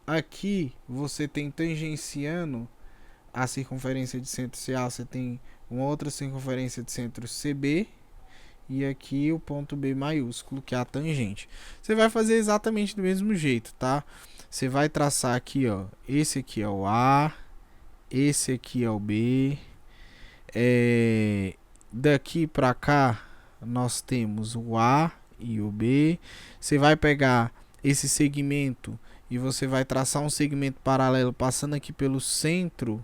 aqui você tem tangenciando a circunferência de centro CA, você tem uma outra circunferência de centro CB, e aqui o ponto B maiúsculo, que é a tangente. Você vai fazer exatamente do mesmo jeito, tá? Você vai traçar aqui, ó, esse aqui é o A, esse aqui é o B, daqui para cá nós temos o A e o B. Você vai pegar esse segmento e você vai traçar um segmento paralelo passando aqui pelo centro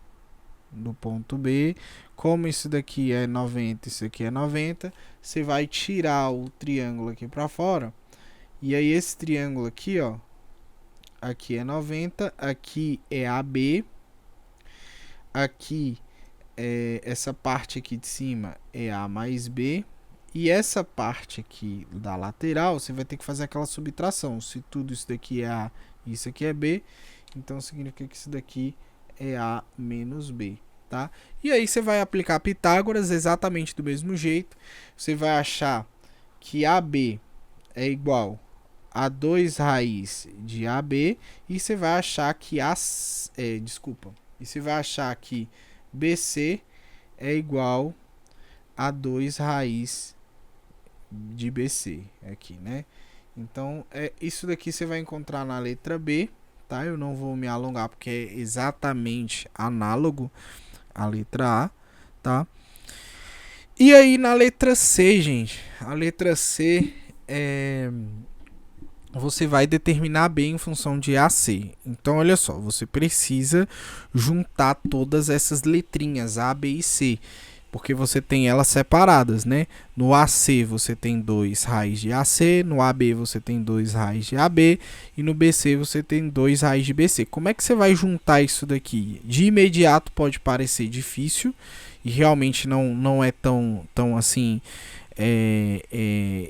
do ponto B. Como isso daqui é 90, isso aqui é 90, você vai tirar o triângulo aqui para fora. E aí esse triângulo aqui, ó, aqui é 90, aqui é AB, aqui essa parte aqui de cima é A mais B, e essa parte aqui da lateral você vai ter que fazer aquela subtração. Se tudo isso daqui é A e isso aqui é B, então significa que isso daqui é A menos B. Tá? E aí você vai aplicar Pitágoras exatamente do mesmo jeito. Você vai achar que AB é igual a 2 raiz de AB, e você vai achar que e você vai achar que BC é igual a 2 raiz de BC aqui, né? Então, isso daqui você vai encontrar na letra B, tá? Eu não vou me alongar porque é exatamente análogo a letra A, tá? E aí na letra C, gente, a letra C você vai determinar B em função de AC. Então, olha só, você precisa juntar todas essas letrinhas A, B e C, porque você tem elas separadas, né? No AC você tem 2 raiz de AC, no AB você tem 2 raiz de AB e no BC você tem 2 raiz de BC. Como é que você vai juntar isso daqui? De imediato pode parecer difícil e realmente não é tão assim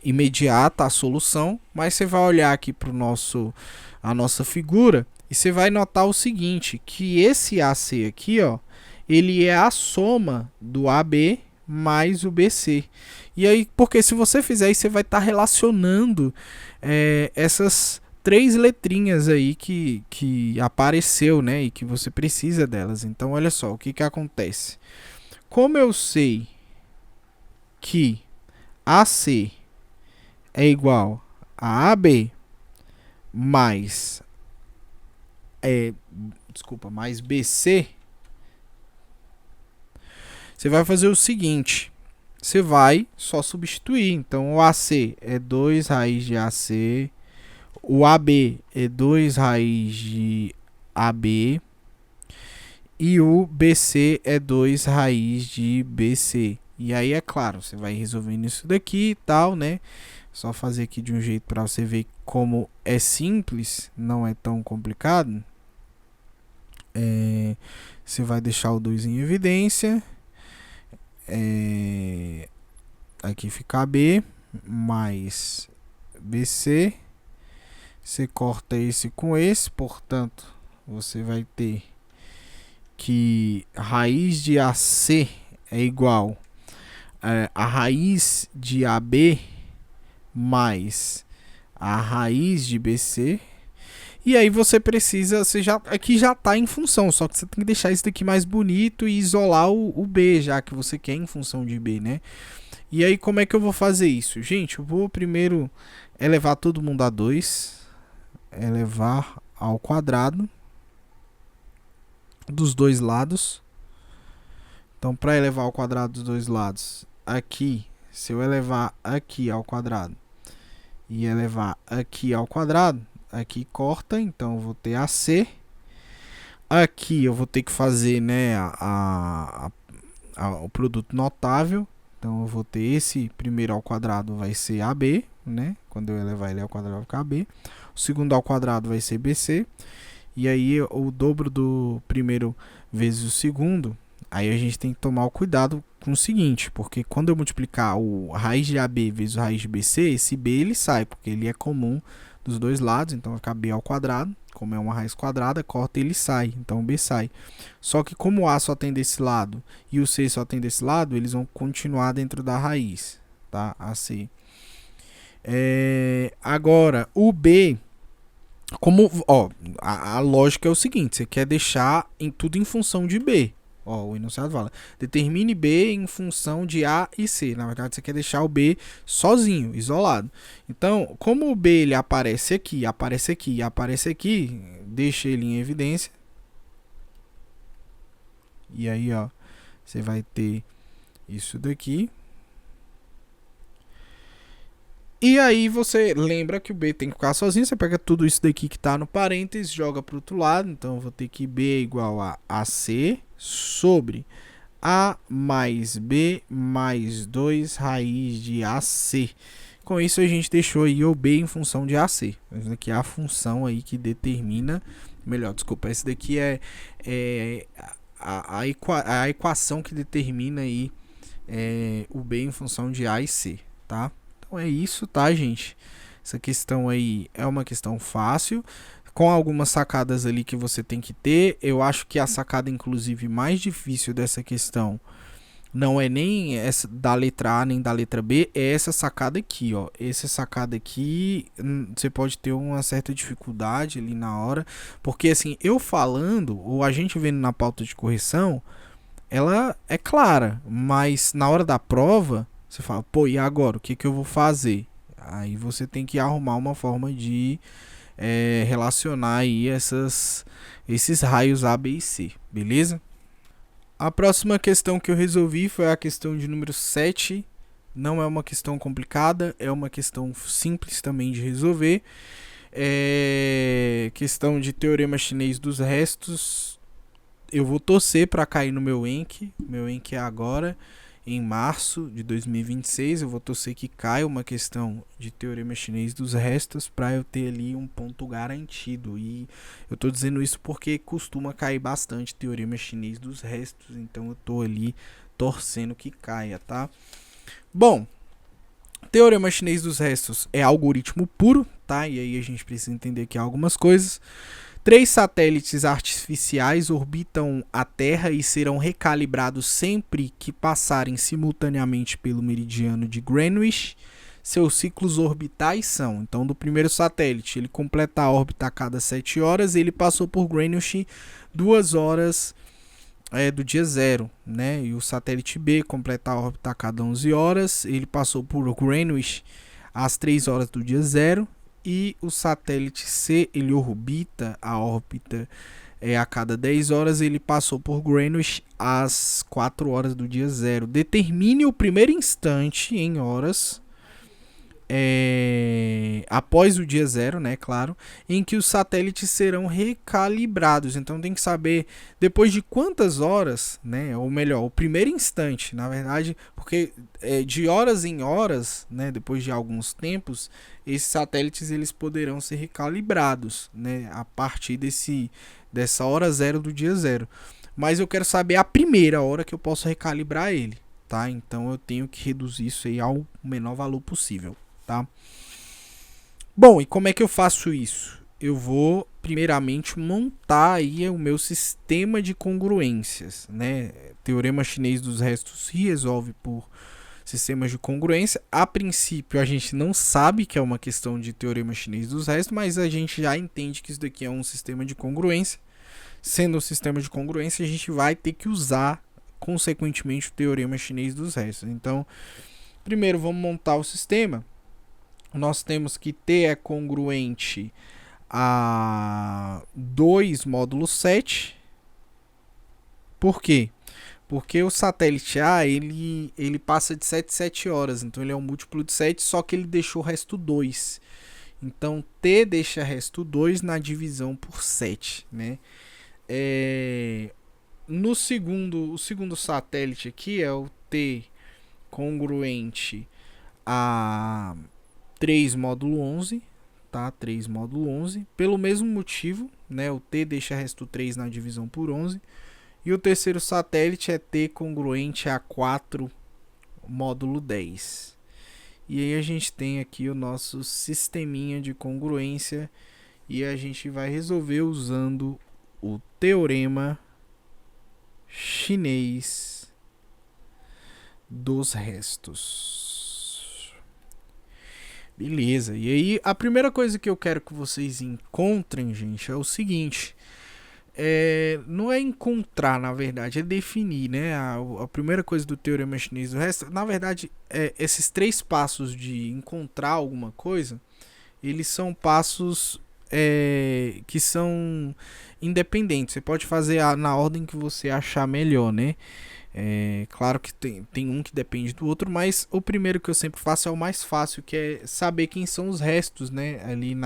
imediata a solução, mas você vai olhar aqui para a nossa figura e você vai notar o seguinte, que esse AC aqui, ó, ele é a soma do AB mais o BC. E aí, porque se você fizer isso, você vai estar relacionando essas três letrinhas aí que apareceu, né? E que você precisa delas. Então, olha só, o que acontece. Como eu sei que AC é igual a AB mais mais BC, você vai fazer o seguinte, você vai só substituir. Então o AC é 2 raiz de AC, o AB é 2 raiz de AB e o BC é 2 raiz de BC. E aí, é claro, você vai resolvendo isso daqui e tal, né? Só fazer aqui de um jeito para você ver como é simples, não é tão complicado. Você vai deixar o 2 em evidência. Aqui fica B mais BC. Você corta esse com esse, portanto, você vai ter que raiz de AC é igual a raiz de AB mais a raiz de BC. E aí você precisa, aqui já está em função, só que você tem que deixar isso daqui mais bonito e isolar o B, já que você quer em função de B, né? E aí como é que eu vou fazer isso? Gente, eu vou primeiro elevar todo mundo a 2, elevar ao quadrado dos dois lados. Então, para elevar ao quadrado dos dois lados, aqui, se eu elevar aqui ao quadrado, e elevar aqui ao quadrado, aqui corta, então eu vou ter AC. Aqui eu vou ter que fazer, né, o produto notável. Então eu vou ter esse primeiro ao quadrado vai ser AB, né? Quando eu elevar ele ao quadrado vai ficar AB. O segundo ao quadrado vai ser BC. E aí o dobro do primeiro vezes o segundo, aí a gente tem que tomar o cuidado com o seguinte, porque quando eu multiplicar a raiz de AB vezes a raiz de BC, esse B ele sai, porque ele é comum dos dois lados, então vai ficar B ao quadrado, como é uma raiz quadrada, corta e ele sai, então o B sai. Só que como o A só tem desse lado e o C só tem desse lado, eles vão continuar dentro da raiz, tá? AC. Agora, o B, como, ó, a lógica é o seguinte, você quer deixar tudo em função de B. Ó, o enunciado fala, determine B em função de A e C. Na verdade, você quer deixar o B sozinho, isolado. Então, como o B ele aparece aqui, deixa ele em evidência. E aí, ó, você vai ter isso daqui. E aí você lembra que o B tem que ficar sozinho, você pega tudo isso daqui que está no parênteses, joga para o outro lado, então eu vou ter que B é igual a AC sobre A mais B mais 2 raiz de AC. Com isso a gente deixou aí o B em função de AC. Essa daqui é a função aí que determina, essa daqui é a equação que determina aí o B em função de A e C, tá? Então é isso, tá, gente? Essa questão aí é uma questão fácil, com algumas sacadas ali que você tem que ter. Eu acho que a sacada, inclusive, mais difícil dessa questão não é nem essa da letra A nem da letra B, é essa sacada aqui, ó. Essa sacada aqui, você pode ter uma certa dificuldade ali na hora, porque assim, eu falando, ou a gente vendo na pauta de correção, ela é clara, mas na hora da prova, você fala, pô, e agora? O que eu vou fazer? Aí você tem que arrumar uma forma de relacionar aí esses raios A, B e C, beleza? A próxima questão que eu resolvi foi a questão de número 7. Não é uma questão complicada, é uma questão simples também de resolver. Questão de teorema chinês dos restos. Eu vou torcer para cair no meu ENC. Meu ENC é agora, em março de 2026. Eu vou torcer que caia uma questão de teorema chinês dos restos para eu ter ali um ponto garantido. E eu estou dizendo isso porque costuma cair bastante teorema chinês dos restos. Então eu estou ali torcendo que caia, tá? Bom, teorema chinês dos restos é algoritmo puro, tá? E aí a gente precisa entender aqui algumas coisas. 3 satélites artificiais orbitam a Terra e serão recalibrados sempre que passarem simultaneamente pelo meridiano de Greenwich. Seus ciclos orbitais são, então, do primeiro satélite, ele completa a órbita a cada 7 horas e ele passou por Greenwich 2 horas do dia 0, né? E o satélite B completa a órbita a cada 11 horas, ele passou por Greenwich às 3 horas do dia 0. E o satélite C, ele orbita a órbita a cada 10 horas, ele passou por Greenwich às 4 horas do dia 0. Determine o primeiro instante em horas, após o dia 0, né, claro, em que os satélites serão recalibrados. Então tem que saber depois de quantas horas, né, ou melhor, o primeiro instante, na verdade, porque de horas em horas, né, depois de alguns tempos, esses satélites eles poderão ser recalibrados, né, a partir dessa hora 0 do dia 0. Mas eu quero saber a primeira hora que eu posso recalibrar ele, tá? Então eu tenho que reduzir isso aí ao menor valor possível, tá? Bom, e como é que eu faço isso? Eu vou primeiramente montar aí o meu sistema de congruências, né? Teorema chinês dos restos se resolve por sistemas de congruência. A princípio a gente não sabe que é uma questão de teorema chinês dos restos, mas a gente já entende que isso daqui é um sistema de congruência. Sendo um sistema de congruência, a gente vai ter que usar consequentemente o teorema chinês dos restos. Então, primeiro vamos montar o sistema. Nós temos que T é congruente a 2 módulo 7. Por quê? Porque o satélite A, ele passa de 7 7 horas, então ele é um múltiplo de 7, só que ele deixou o resto 2. Então T deixa resto 2 na divisão por 7, né? O segundo satélite aqui é o T congruente a 3 módulo 11, tá? 3 módulo 11, pelo mesmo motivo, né? O T deixa resto 3 na divisão por 11. E o terceiro satélite é T congruente a 4 módulo 10. E aí a gente tem aqui o nosso sisteminha de congruência e a gente vai resolver usando o teorema chinês dos restos. Beleza, e aí a primeira coisa que eu quero que vocês encontrem, gente, é o seguinte. Não é encontrar, na verdade, é definir, né? A primeira coisa do teorema chinês do resto, na verdade, esses 3 passos de encontrar alguma coisa, eles são passos que são independentes. Você pode fazer na ordem que você achar melhor, né? Claro que tem um que depende do outro, mas o primeiro que eu sempre faço é o mais fácil, que é saber quem são os restos, né? Ali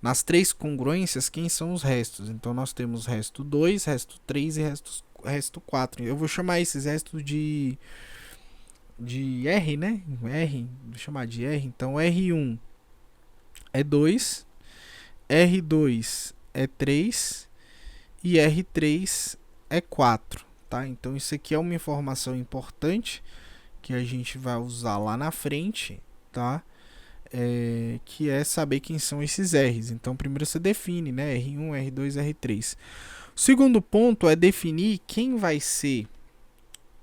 nas 3 congruências, quem são os restos. Então nós temos resto 2, resto 3 e resto 4. Eu vou chamar esses restos de R, né? R, vou chamar de R. Então R1 é 2, R2 é 3 e R3 é 4. Tá? Então isso aqui é uma informação importante que a gente vai usar lá na frente, tá? Que é saber quem são esses R's. Então primeiro você define, né? R1, R2, R3. O segundo ponto é definir quem vai ser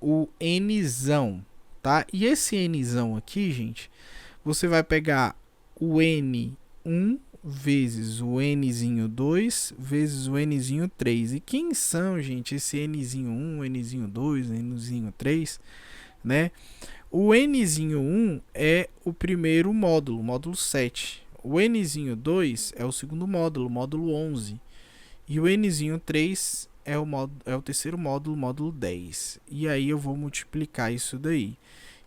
o Nzão, tá? E esse Nzão aqui, gente, você vai pegar o N1 vezes o Nzinho 2 vezes o Nzinho 3. E quem são, gente, esse Nzinho 1, Nzinho 2, Nzinho 3, né? O Nzinho 1 é o primeiro módulo, módulo 7. O Nzinho 2 é o segundo módulo, módulo 11. E o Nzinho 3 é o terceiro módulo, módulo 10. E aí eu vou multiplicar isso daí.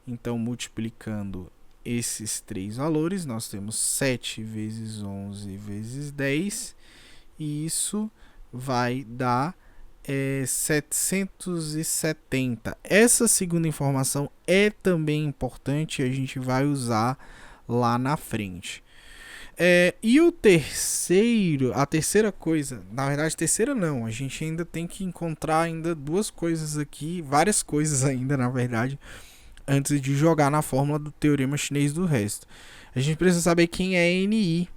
Então, multiplicando esses 3 valores, nós temos 7 vezes 11 vezes 10, e isso vai dar 770. Essa segunda informação é também importante, a gente vai usar lá na frente. E a terceira coisa, na verdade terceira não, a gente ainda tem que encontrar ainda 2 coisas aqui, várias coisas ainda, na verdade, antes de jogar na fórmula do teorema chinês do resto. A gente precisa saber quem é NI,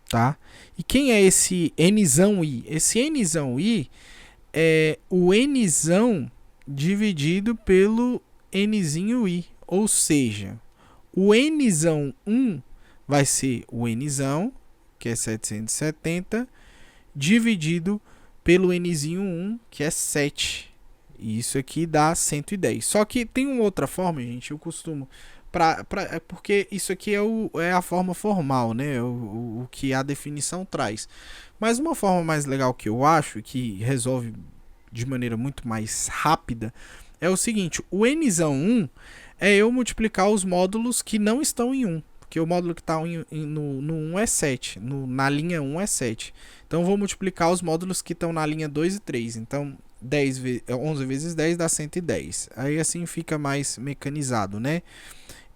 tá? E quem é esse Nzão I? Esse Nzão I é o Nzão dividido pelo Nzinho I. Ou seja, o Nzão 1 vai ser o Nzão, que é 770, dividido pelo Nzinho 1, que é 7. E isso aqui dá 110. Só que tem uma outra forma, gente, eu costumo... porque isso aqui é a forma formal, né? O que a definição traz. Mas uma forma mais legal que eu acho, que resolve de maneira muito mais rápida, é o seguinte. O Nzão 1 é eu multiplicar os módulos que não estão em 1. Porque o módulo que está no 1 é 7. Na linha 1 é 7. Então eu vou multiplicar os módulos que estão na linha 2 e 3. Então 11 vezes 10 dá 110. Aí assim fica mais mecanizado, né?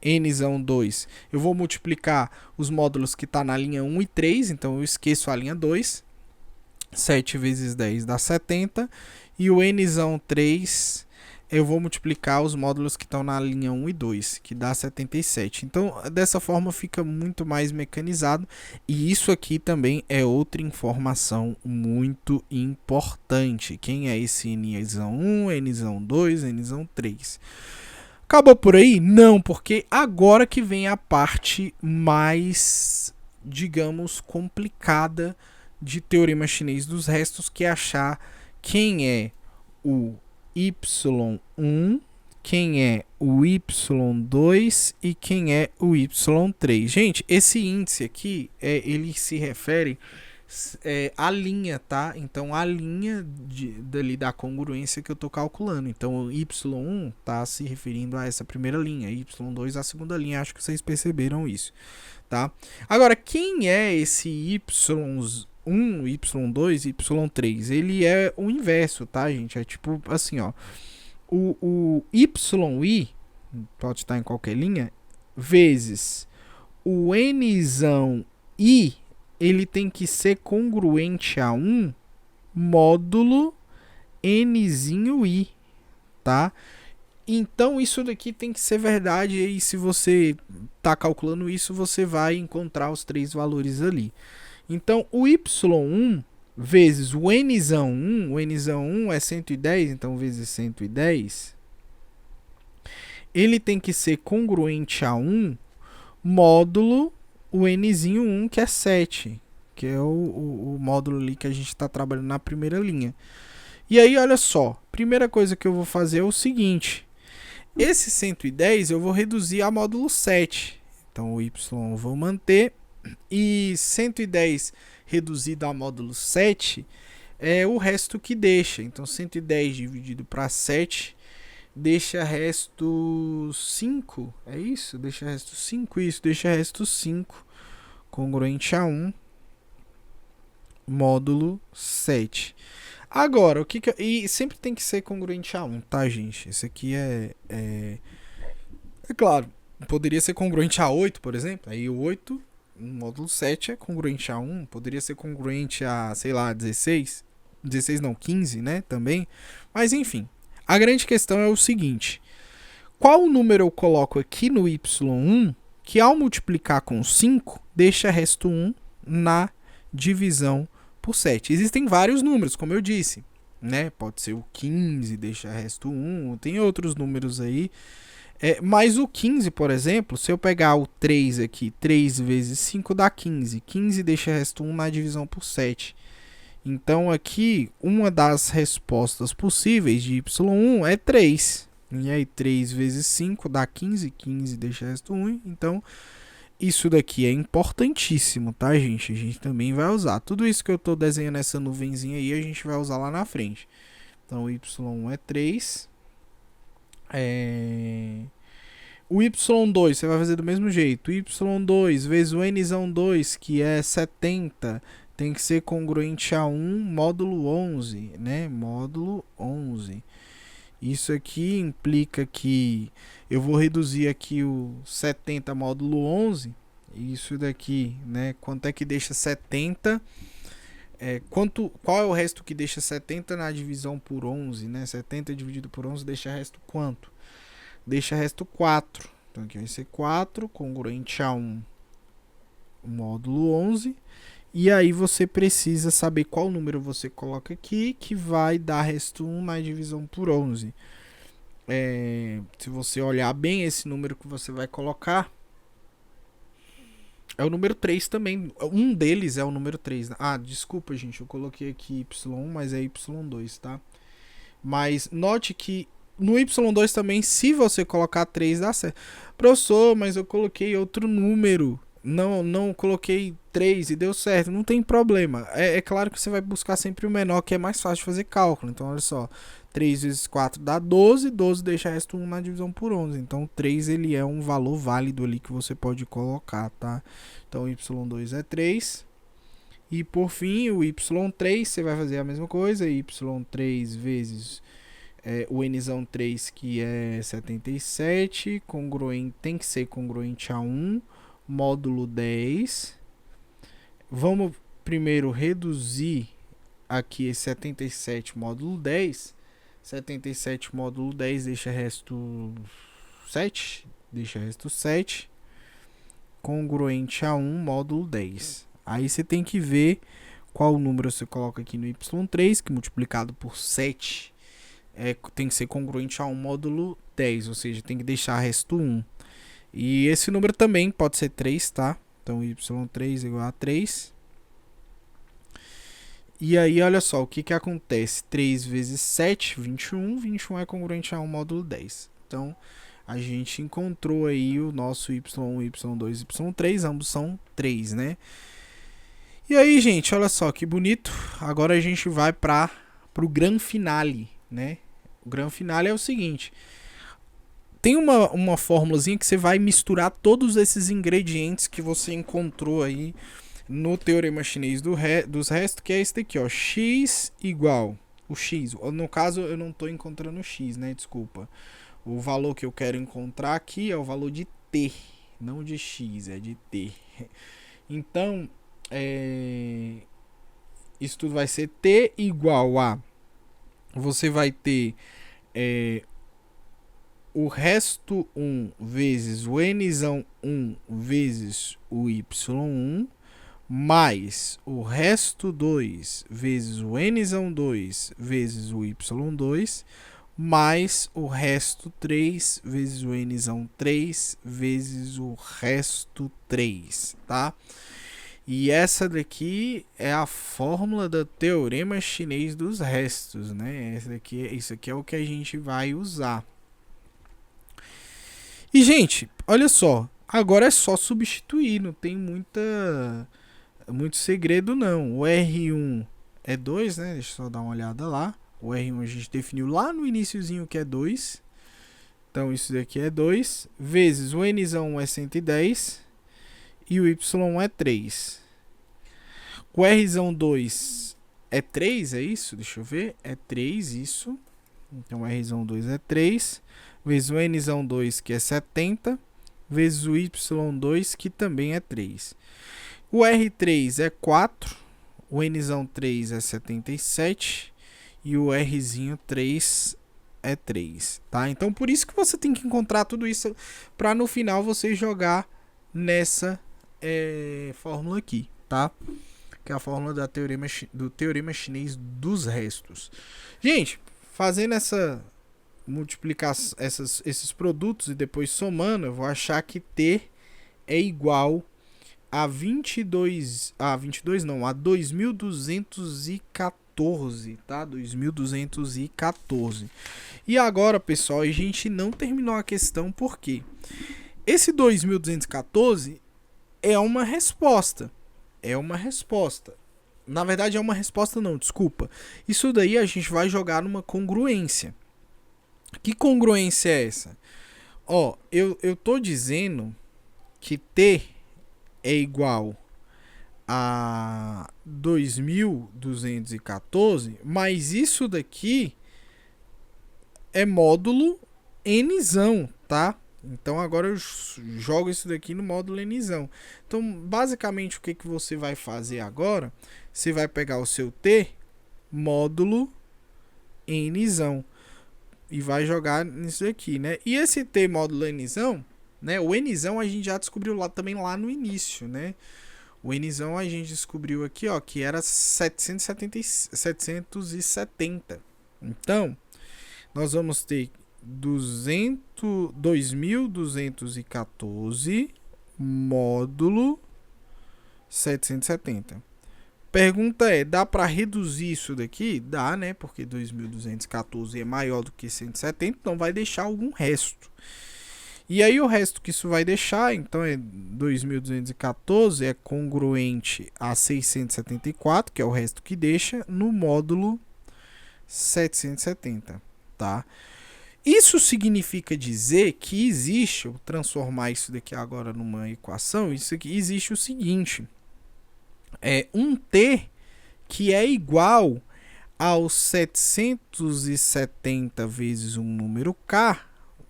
Nzão 2. Eu vou multiplicar os módulos que está na linha 1 e 3. Então eu esqueço a linha 2. 7 vezes 10 dá 70. E o Nzão 3... eu vou multiplicar os módulos que estão na linha 1 e 2, que dá 77. Então, dessa forma fica muito mais mecanizado. E isso aqui também é outra informação muito importante. Quem é esse Nzão 1, Nzão 2, Nzão 3? Acabou por aí? Não, porque agora que vem a parte mais, digamos, complicada de teorema chinês dos restos, que é achar quem é o Y1, quem é o Y2 e quem é o Y3. Gente, esse índice aqui, ele se refere a linha, tá? Então a linha dali da congruência que eu tô calculando. Então o y1 tá se referindo a essa primeira linha, y2 a segunda linha. Acho que vocês perceberam isso, tá? Agora, quem é esse y1, y2, y3? Ele é o inverso, tá, gente? É tipo assim, ó. O yi pode estar em qualquer linha, vezes o nzão i, ele tem que ser congruente a 1 módulo nzinho i, tá? Então isso daqui tem que ser verdade, e se você tá calculando isso, você vai encontrar os três valores ali. Então o y1 vezes o nzão 1, o nzão 1 é 110, então vezes 110, ele tem que ser congruente a 1 módulo o nzinho 1, que é 7, que é o módulo ali que a gente está trabalhando na primeira linha. E aí, olha só, primeira coisa que eu vou fazer é o seguinte, esse 110 eu vou reduzir a módulo 7, então o y eu vou manter, e 110 reduzido a módulo 7 é o resto que deixa, então 110 dividido para 7 deixa resto 5, é isso? Deixa resto 5, isso, deixa resto 5, congruente a 1, módulo 7. Agora, o que e sempre tem que ser congruente a 1, tá, gente? Isso aqui é claro, poderia ser congruente a 8, por exemplo, aí o 8, módulo 7 é congruente a 1, poderia ser congruente a, sei lá, 16 não, 15, né, também, mas enfim. A grande questão é o seguinte, qual número eu coloco aqui no y1 que ao multiplicar com 5, deixa resto 1 na divisão por 7? Existem vários números, como eu disse, né? Pode ser o 15, deixa resto 1, tem outros números aí. Mas o 15, por exemplo, se eu pegar o 3 aqui, 3 vezes 5 dá 15. 15 deixa resto 1 na divisão por 7. Então aqui, uma das respostas possíveis de y1 é 3. E aí 3 vezes 5 dá 15, 15 deixa resto 1. Então isso daqui é importantíssimo, tá, gente? A gente também vai usar. Tudo isso que eu estou desenhando nessa nuvenzinha aí, a gente vai usar lá na frente. Então y1 é 3. O y2 você vai fazer do mesmo jeito. y2 vezes o nzão 2, que é 70, tem que ser congruente a 1 módulo 11, né? Módulo 11. Isso aqui implica que eu vou reduzir aqui o 70 módulo 11. Isso daqui, né? Quanto é que deixa 70? Qual é o resto que deixa 70 na divisão por 11, né? 70 dividido por 11 deixa resto quanto? Deixa resto 4. Então aqui vai ser 4, congruente a 1 módulo 11. E aí você precisa saber qual número você coloca aqui, que vai dar resto 1 na divisão por 11. Se você olhar bem esse número que você vai colocar, é o número 3 também. Um deles é o número 3. Ah, desculpa, gente, eu coloquei aqui y1, mas é y2, tá? Mas note que no y2 também, se você colocar 3, dá certo. Professor, mas eu coloquei outro número. Não coloquei 3 e deu certo. Não tem problema. É claro que você vai buscar sempre o menor, que é mais fácil de fazer cálculo. Então, olha só. 3 vezes 4 dá 12. 12 deixa resto 1 na divisão por 11. Então, 3 ele é um valor válido ali que você pode colocar, tá? Então, y2 é 3. E, por fim, o y3, você vai fazer a mesma coisa. y3 vezes o nzão 3, que é 77. Tem que ser congruente a 1. Módulo 10. Vamos primeiro reduzir aqui esse 77 módulo 10. 77 módulo 10 deixa resto 7. Deixa resto 7. Congruente a 1 módulo 10. Aí você tem que ver qual número você coloca aqui no y3, que multiplicado por 7 tem que ser congruente a 1 módulo 10. Ou seja, tem que deixar resto 1. E esse número também pode ser 3, tá? Então, y3 igual a 3. E aí, olha só, o que acontece? 3 vezes 7, 21. 21 é congruente a 1 módulo 10. Então, a gente encontrou aí o nosso y1, y2, y3. Ambos são 3, né? E aí, gente, olha só que bonito. Agora a gente vai para o gran finale, né? O gran finale é o seguinte: tem uma formulazinha que você vai misturar todos esses ingredientes que você encontrou aí no teorema chinês dos restos, que é esse daqui, ó, x igual o x. No caso, eu não estou encontrando o x, né? Desculpa. O valor que eu quero encontrar aqui é o valor de t, não de x, é de t. Então, isso tudo vai ser t igual a... Você vai ter o resto 1 vezes o nzão 1 vezes o y1, mais o resto 2 vezes o nzão 2 vezes o y2, mais o resto 3 vezes o nzão 3 vezes o resto 3, tá? E essa daqui é a fórmula do teorema chinês dos restos, né? Isso aqui é o que a gente vai usar. E, gente, olha só, agora é só substituir, não tem muito segredo não. O R1 é 2, né? Deixa eu só dar uma olhada lá. O R1 a gente definiu lá no iniciozinho que é 2. Então isso daqui é 2, vezes o nzão é 110 e o y é 3. O Rzão 2 é 3, é isso? Deixa eu ver. É 3, isso. Então o Rzão 2 é 3, vezes o nzão 2, que é 70, vezes o y2, que também é 3. O R3 é 4, o nzão 3 é 77 e o Rzinho 3 é 3, tá? Então por isso que você tem que encontrar tudo isso para no final você jogar nessa fórmula aqui, tá? Que é a fórmula do teorema chinês dos restos. Gente, fazendo essa multiplicação, esses produtos e depois somando, eu vou achar que T é igual a 22 não, a 2214, tá? 2214. E agora, pessoal, a gente não terminou a questão porque esse 2214 é uma resposta. É uma resposta. Na verdade, é uma resposta não, desculpa. Isso daí a gente vai jogar numa congruência. Que congruência é essa? Ó, eu tô dizendo que T é igual a 2214, mas isso daqui é módulo nzão, tá? Então agora eu jogo isso daqui no módulo nzão. Então basicamente o que você vai fazer agora? Você vai pegar o seu t módulo nzão e vai jogar nisso aqui, né? E esse t módulo nzão, né? O nzão a gente já descobriu também lá no início, né? O nzão a gente descobriu aqui, ó, que era 770. Então nós vamos ter 2214 módulo 770. Pergunta é, dá para reduzir isso daqui? Dá, né? Porque 2214 é maior do que 170, então vai deixar algum resto. E aí o resto que isso vai deixar, então é 2214 é congruente a 674, que é o resto que deixa, no módulo 770, tá? Isso significa dizer que existe, eu vou transformar isso daqui agora numa equação, isso aqui existe o seguinte, é um t que é igual aos 770 vezes um número k,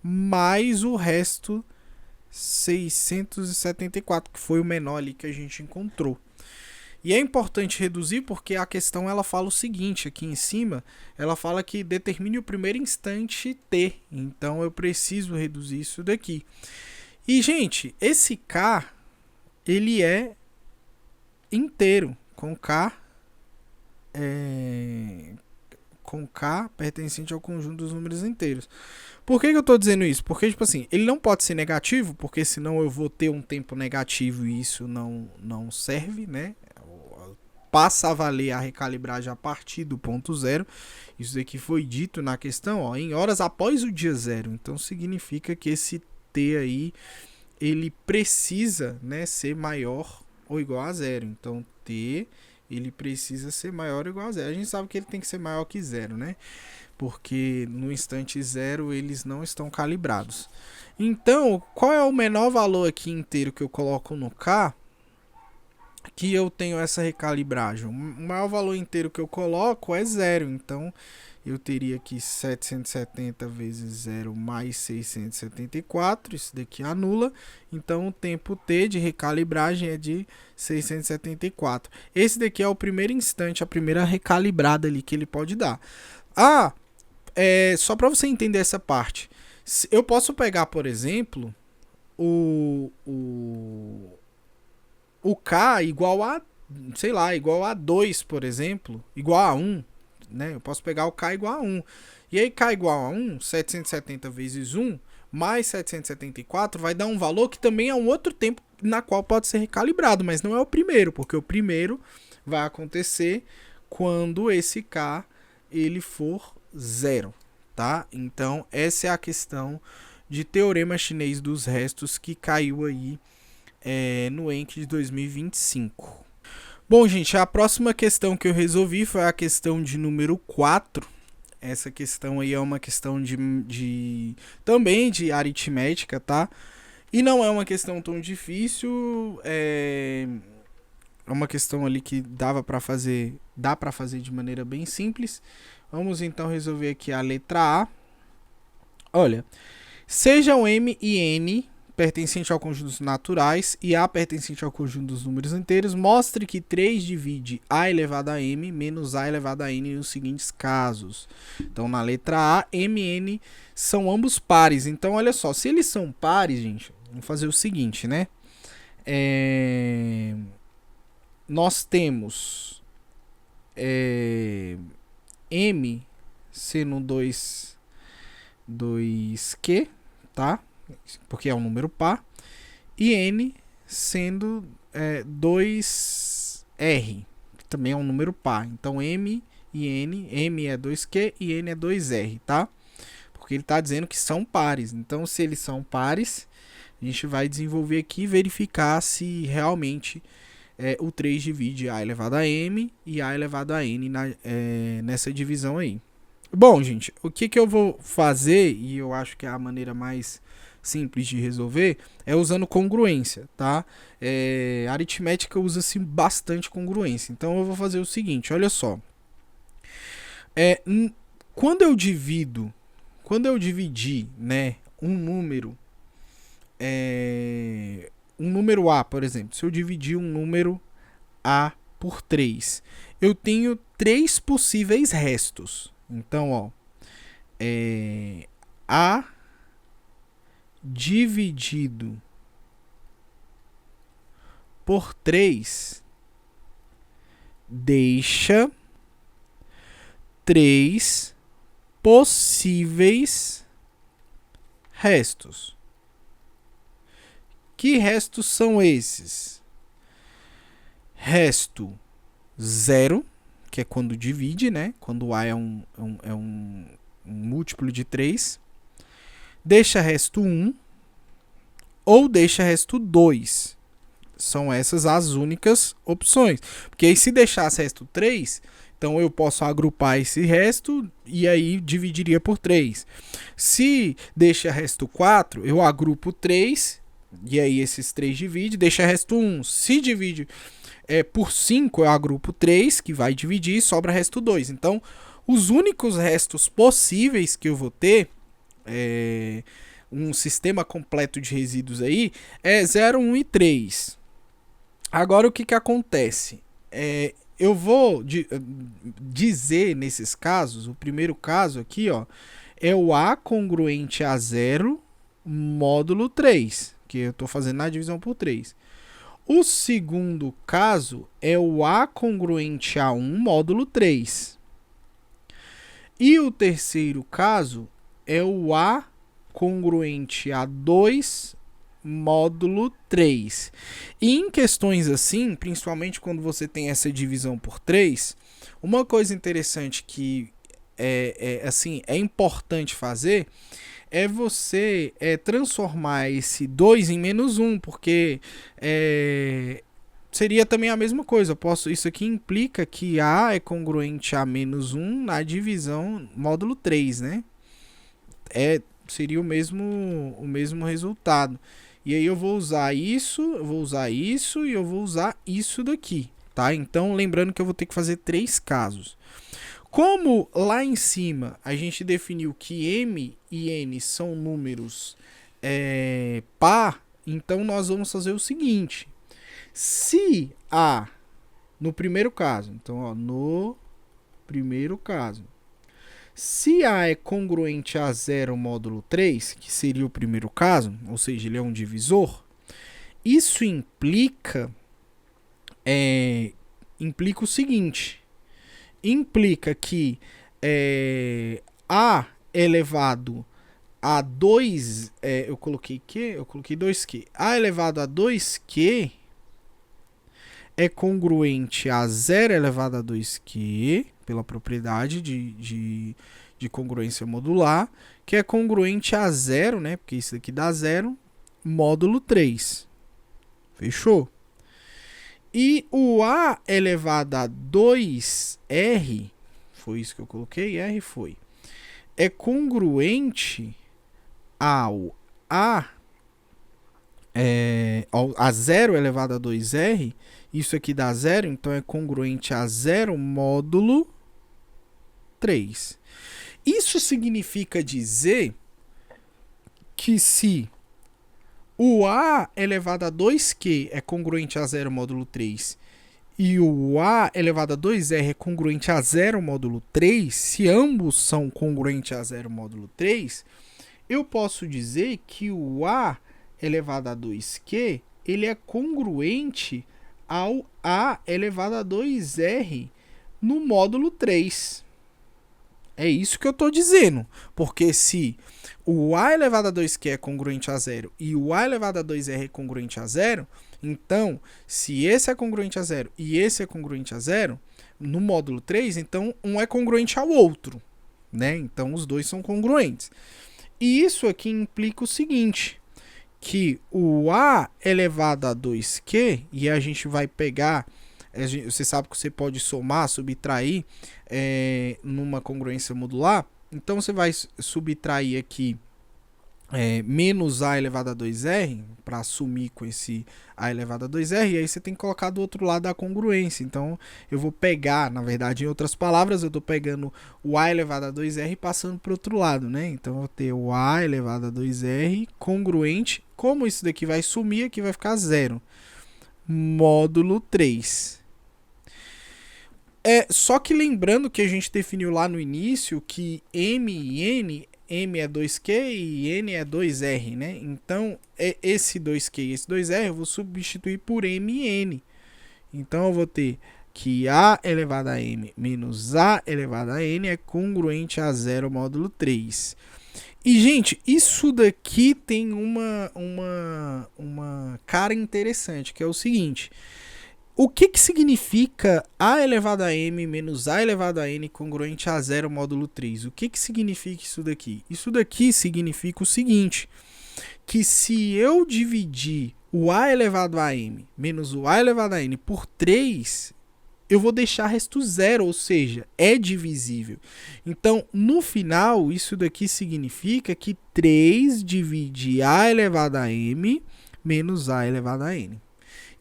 mais o resto 674, que foi o menor ali que a gente encontrou. E é importante reduzir porque a questão ela fala o seguinte, aqui em cima, ela fala que determine o primeiro instante t, então eu preciso reduzir isso daqui. E, gente, esse k, ele é inteiro, com k pertencente ao conjunto dos números inteiros. Por que eu estou dizendo isso? Porque, tipo assim, ele não pode ser negativo, porque senão eu vou ter um tempo negativo e isso não serve, né? Passa a valer a recalibragem a partir do ponto zero. Isso aqui foi dito na questão, ó, em horas após o dia zero. Então significa que esse t aí, ele precisa, né, ser maior ou igual a zero. Então, t ele precisa ser maior ou igual a zero. A gente sabe que ele tem que ser maior que zero, né? Porque no instante zero eles não estão calibrados. Então, qual é o menor valor aqui inteiro que eu coloco no K que eu tenho essa recalibragem? O maior valor inteiro que eu coloco é zero. Então, eu teria aqui 770 vezes 0 mais 674. Isso daqui anula. Então, o tempo t de recalibragem é de 674. Esse daqui é o primeiro instante, a primeira recalibrada ali que ele pode dar. Só para você entender essa parte. Eu posso pegar, por exemplo, o K igual a, sei lá, igual a 2, por exemplo, igual a 1, né? Eu posso pegar o K igual a 1. E aí K igual a 1, 770 vezes 1, mais 774, vai dar um valor que também é um outro tempo na qual pode ser recalibrado, mas não é o primeiro, porque o primeiro vai acontecer quando esse K ele for 0, tá? Então, essa é a questão de teorema chinês dos restos que caiu aí no ENC de 2025. Bom, gente, a próxima questão que eu resolvi foi a questão de número 4. Essa questão aí é uma questão também de aritmética, tá? E não é uma questão tão difícil, é uma questão ali que dá para fazer de maneira bem simples. Vamos então resolver aqui a letra A. Olha, sejam M e N pertencente ao conjunto dos naturais e A pertencente ao conjunto dos números inteiros, mostre que 3 divide A elevado a M menos A elevado a N nos seguintes casos. Então, na letra A, M e N são ambos pares. Então, olha só, se eles são pares, gente, vamos fazer o seguinte, né? Nós temos M sendo 2Q, tá? Porque é um número par. E N sendo 2R, que também é um número par. Então, M e N, M é 2Q e N é 2R, tá? Porque ele está dizendo que são pares. Então, se eles são pares, a gente vai desenvolver aqui e verificar se realmente o 3 divide A elevado a M e A elevado a N nessa divisão aí. Bom, gente, o que eu vou fazer, e eu acho que é a maneira mais simples de resolver, é usando congruência, tá? A aritmética usa-se bastante congruência. Então, eu vou fazer o seguinte, olha só. Quando eu dividir, né, um número A, por exemplo, se eu dividir um número A por 3, eu tenho 3 possíveis restos. Então, ó, A dividido por 3 deixa 3 possíveis restos. Que restos são esses? Resto 0, que é quando divide, né? Quando A é um múltiplo de 3. Deixa resto 1 ou deixa resto 2. São essas as únicas opções. Porque aí se deixasse resto 3, então eu posso agrupar esse resto e aí dividiria por 3. Se deixa resto 4, eu agrupo 3 e aí esses 3 divide, deixa resto 1. Se divide por 5, eu agrupo 3, que vai dividir e sobra resto 2. Então, os únicos restos possíveis que eu vou ter, um sistema completo de resíduos aí, é 0, 1 e 3. Agora, o que acontece? Eu vou dizer nesses casos, o primeiro caso aqui, ó, é o A congruente a 0 módulo 3, que eu estou fazendo na divisão por 3. O segundo caso é o A congruente a 1 módulo 3. E o terceiro caso é o A congruente a 2 módulo 3. E em questões assim, principalmente quando você tem essa divisão por 3, uma coisa interessante que é importante fazer é você transformar esse 2 em menos 1, porque seria também a mesma coisa. Isso aqui implica que A é congruente a menos 1 na divisão módulo 3, né? Seria o mesmo resultado. E aí eu vou usar isso, eu vou usar isso e eu vou usar isso daqui, tá? Então, lembrando que eu vou ter que fazer 3 casos. Como lá em cima a gente definiu que M e N são números par, então nós vamos fazer o seguinte. Se A, no primeiro caso, então ó, no primeiro caso, se A é congruente a 0 módulo 3, que seria o primeiro caso, ou seja, ele é um divisor, isso implica o seguinte, implica que A elevado a 2, eu coloquei Q? Eu coloquei 2Q. A elevado a 2Q é congruente a 0 elevado a 2Q, pela propriedade de congruência modular, que é congruente a 0, né? Porque isso aqui dá 0, módulo 3. Fechou? E o A elevado a 2R, foi isso que eu coloquei? R foi. É congruente ao A a 0 elevado a 2R, isso aqui dá 0, então é congruente a 0 módulo 3. Isso significa dizer que se o A elevado a 2Q é congruente a 0 módulo 3 e o A elevado a 2R é congruente a 0 módulo 3, se ambos são congruentes a 0 módulo 3, eu posso dizer que o A elevado a 2Q, ele é congruente ao A elevado a 2R no módulo 3. É isso que eu estou dizendo. Porque se o A elevado a 2Q é congruente a 0 e o A elevado a 2R é congruente a 0, então, se esse é congruente a 0 e esse é congruente a 0, no módulo 3, então um é congruente ao outro, né? Então, os dois são congruentes. E isso aqui implica o seguinte, que o A elevado a 2Q, e a gente vai pegar, você sabe que você pode somar, subtrair numa congruência modular, então você vai subtrair aqui menos A elevado a 2R, para assumir com esse A elevado a 2R, e aí você tem que colocar do outro lado a congruência. Então eu vou pegar, na verdade, em outras palavras, eu estou pegando o A elevado a 2R e passando para o outro lado, né? Então eu vou ter o A elevado a 2R congruente, como isso daqui vai sumir, aqui vai ficar 0, módulo 3. Só que lembrando que a gente definiu lá no início que M e N, M é 2Q e N é 2R, né? Então, esse 2Q e esse 2R eu vou substituir por M e N. Então, eu vou ter que A elevado a M menos A elevado a N é congruente a 0 módulo 3. E, gente, isso daqui tem uma cara interessante, que é o seguinte. O que significa A elevado a M menos A elevado a N congruente a 0 módulo 3? O que significa isso daqui? Isso daqui significa o seguinte, que se eu dividir o A elevado a M menos o A elevado a N por 3, eu vou deixar resto 0, ou seja, é divisível. Então, no final, isso daqui significa que 3 divide A elevado a M menos A elevado a N.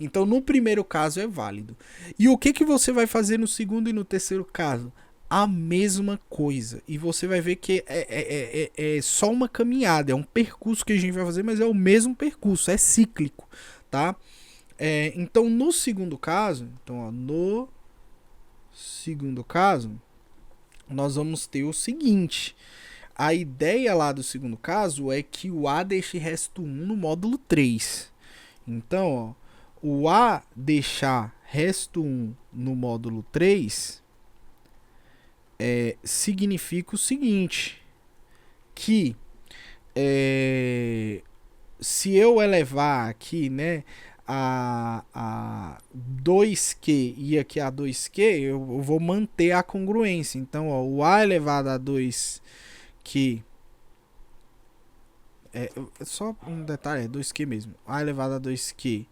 Então, no primeiro caso é válido. E o que você vai fazer no segundo e no terceiro caso? A mesma coisa. E você vai ver que é só uma caminhada, é um percurso que a gente vai fazer, mas é o mesmo percurso, é cíclico, tá? Então, no segundo caso, no segundo caso, nós vamos ter o seguinte. A ideia lá do segundo caso é que o A deixe resto 1 no módulo 3. Então, ó, o A deixar resto 1 no módulo 3 significa o seguinte, que se eu elevar aqui, né, a 2Q e aqui a 2Q, eu vou manter a congruência. Então, ó, o A elevado a 2Q, só um detalhe, é 2Q mesmo, A elevado a 2Q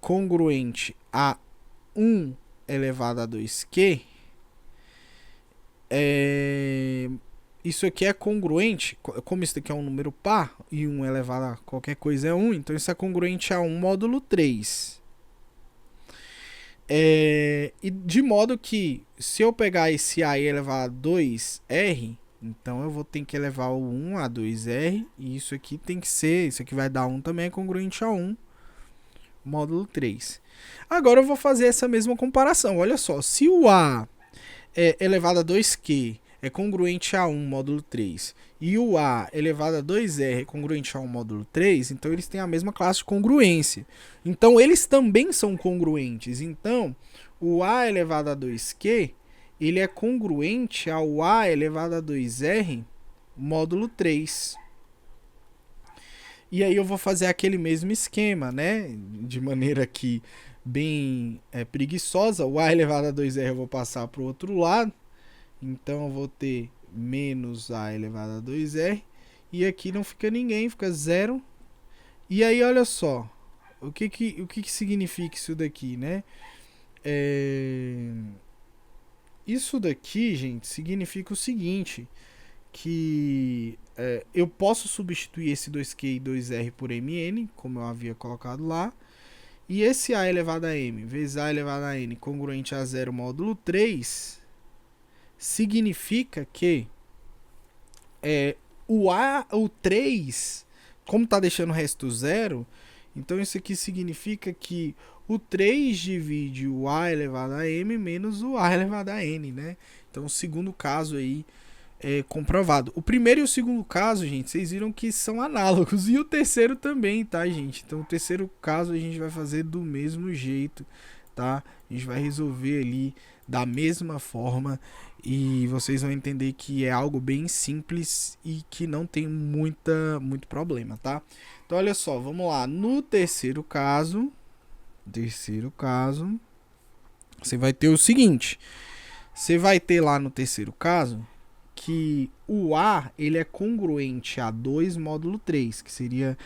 congruente a 1 elevado a 2Q, isso aqui é congruente, como isso aqui é um número par, e 1 elevado a qualquer coisa é 1, então isso é congruente a 1 módulo 3. E de modo que, se eu pegar esse A e elevar a 2R, então eu vou ter que elevar o 1 a 2R, e isso aqui tem que ser, isso aqui vai dar 1 também, é congruente a 1 módulo 3. Agora eu vou fazer essa mesma comparação, olha só, se o A elevado a 2Q é congruente a 1 módulo 3 e o A elevado a 2R é congruente a 1 módulo 3, então eles têm a mesma classe de congruência. Então eles também são congruentes. Então o A elevado a 2Q ele é congruente ao A elevado a 2R módulo 3. E aí eu vou fazer aquele mesmo esquema, né? De maneira que bem preguiçosa. O A elevado a 2R eu vou passar para o outro lado. Então eu vou ter menos A elevado a 2R. E aqui não fica ninguém, fica 0. E aí olha só. O que significa isso daqui, né? Isso daqui, gente, significa o seguinte. Que eu posso substituir esse 2Q e 2R por MN, como eu havia colocado lá. E esse A elevado a M vezes A elevado a N congruente a 0 módulo 3 significa que o 3, como está deixando o resto 0, então isso aqui significa que o 3 divide o A elevado a M menos o A elevado a N, né? Então o segundo caso aí comprovado. O primeiro e o segundo caso, gente, vocês viram que são análogos. E o terceiro também, tá, gente? Então, o terceiro caso a gente vai fazer do mesmo jeito, tá? A gente vai resolver ali da mesma forma e vocês vão entender que é algo bem simples e que não tem muito problema, tá? Então, olha só, vamos lá. No terceiro caso, você vai ter o seguinte. Você vai ter lá no terceiro caso que o A ele é congruente a 2 módulo 3, que seria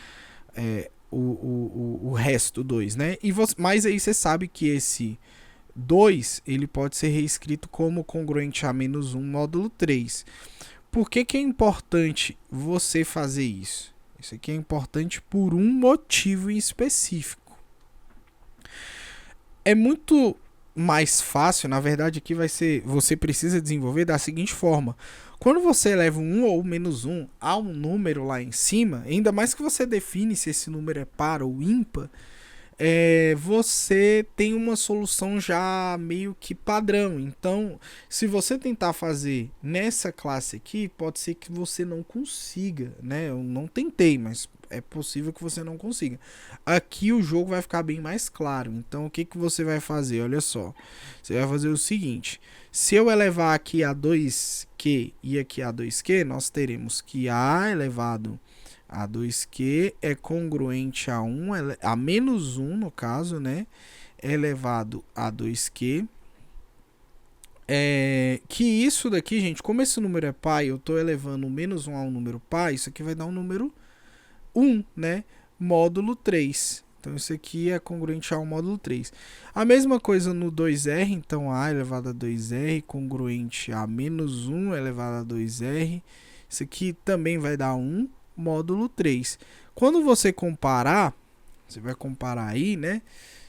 o resto 2, né? Mas aí você sabe que esse 2 ele pode ser reescrito como congruente a menos 1 módulo 3. Por que é importante você fazer isso? Isso aqui é importante por um motivo em específico. É muito mais fácil, na verdade aqui vai ser, você precisa desenvolver da seguinte forma. Quando você eleva um 1 ou menos 1 a um número lá em cima, ainda mais que você define se esse número é par ou ímpar, você tem uma solução já meio que padrão. Então, se você tentar fazer nessa classe aqui, pode ser que você não consiga, né? Eu não tentei, mas é possível que você não consiga. Aqui o jogo vai ficar bem mais claro. Então, o que você vai fazer? Olha só. Você vai fazer o seguinte. Se eu elevar aqui a 2Q e aqui a 2Q, nós teremos que A elevado a 2Q é congruente a 1, a menos 1 no caso, né? Elevado a 2Q. Que isso daqui, gente, como esse número é pai, eu estou elevando o menos 1 a um número pai, isso aqui vai dar um número 1, né? Módulo 3. Então, isso aqui é congruente a 1 módulo 3. A mesma coisa no 2R, então A elevado a 2R congruente a menos 1 elevado a 2R. Isso aqui também vai dar 1 módulo 3. Quando você comparar, você vai comparar aí, né?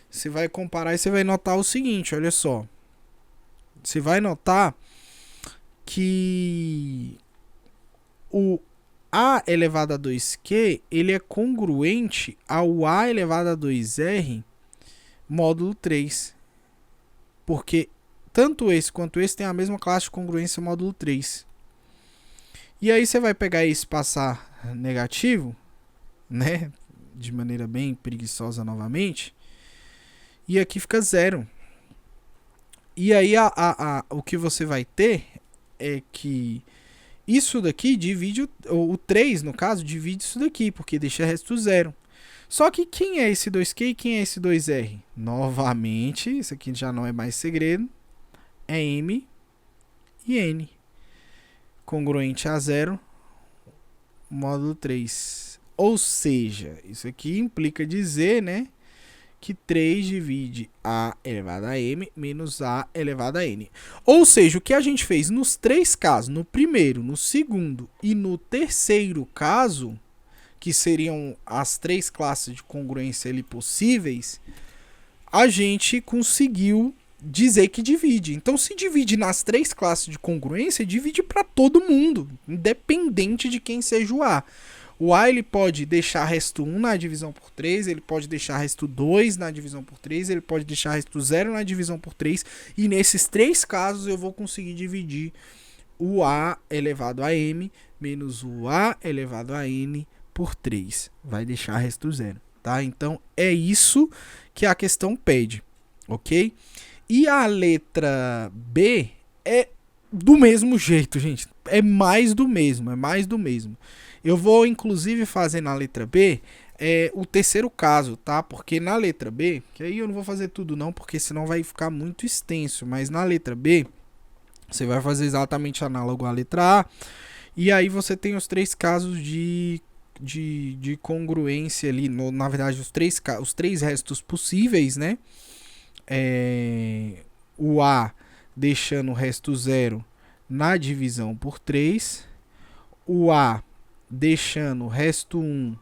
Você vai comparar e você vai notar o seguinte, olha só. Você vai notar que o A elevado a 2Q, ele é congruente ao A elevado a 2R módulo 3. Porque tanto esse quanto esse tem a mesma classe de congruência módulo 3. E aí você vai pegar esse e passar negativo, né? De maneira bem preguiçosa novamente. E aqui fica 0. E aí o que você vai ter é que isso daqui divide o 3, no caso, divide isso daqui, porque deixa resto 0. Só que quem é esse 2Q e quem é esse 2R? Novamente, isso aqui já não é mais segredo. É M e N. Congruente a 0, módulo 3. Ou seja, isso aqui implica dizer, né, que 3 divide a elevado a m menos a elevado a n. Ou seja, o que a gente fez nos três casos, no primeiro, no segundo e no terceiro caso, que seriam as três classes de congruência ali possíveis, a gente conseguiu dizer que divide. Então, se divide nas três classes de congruência, divide para todo mundo, independente de quem seja o A. O A ele pode deixar resto 1 na divisão por 3, ele pode deixar resto 2 na divisão por 3, ele pode deixar resto 0 na divisão por 3, e nesses três casos eu vou conseguir dividir o A elevado a m menos o A elevado a n por 3. Vai deixar resto 0, tá? Então é isso que a questão pede, ok? E a letra B é do mesmo jeito, gente. É mais do mesmo, é mais do mesmo. Eu vou, inclusive, fazer na letra B o terceiro caso, tá? Porque na letra B, que aí eu não vou fazer tudo não, porque senão vai ficar muito extenso. Mas na letra B, você vai fazer exatamente análogo à letra A. E aí você tem os três casos de congruência ali. Na verdade, os três restos possíveis, né? O A deixando o resto 0 na divisão por 3. O A deixando o resto 1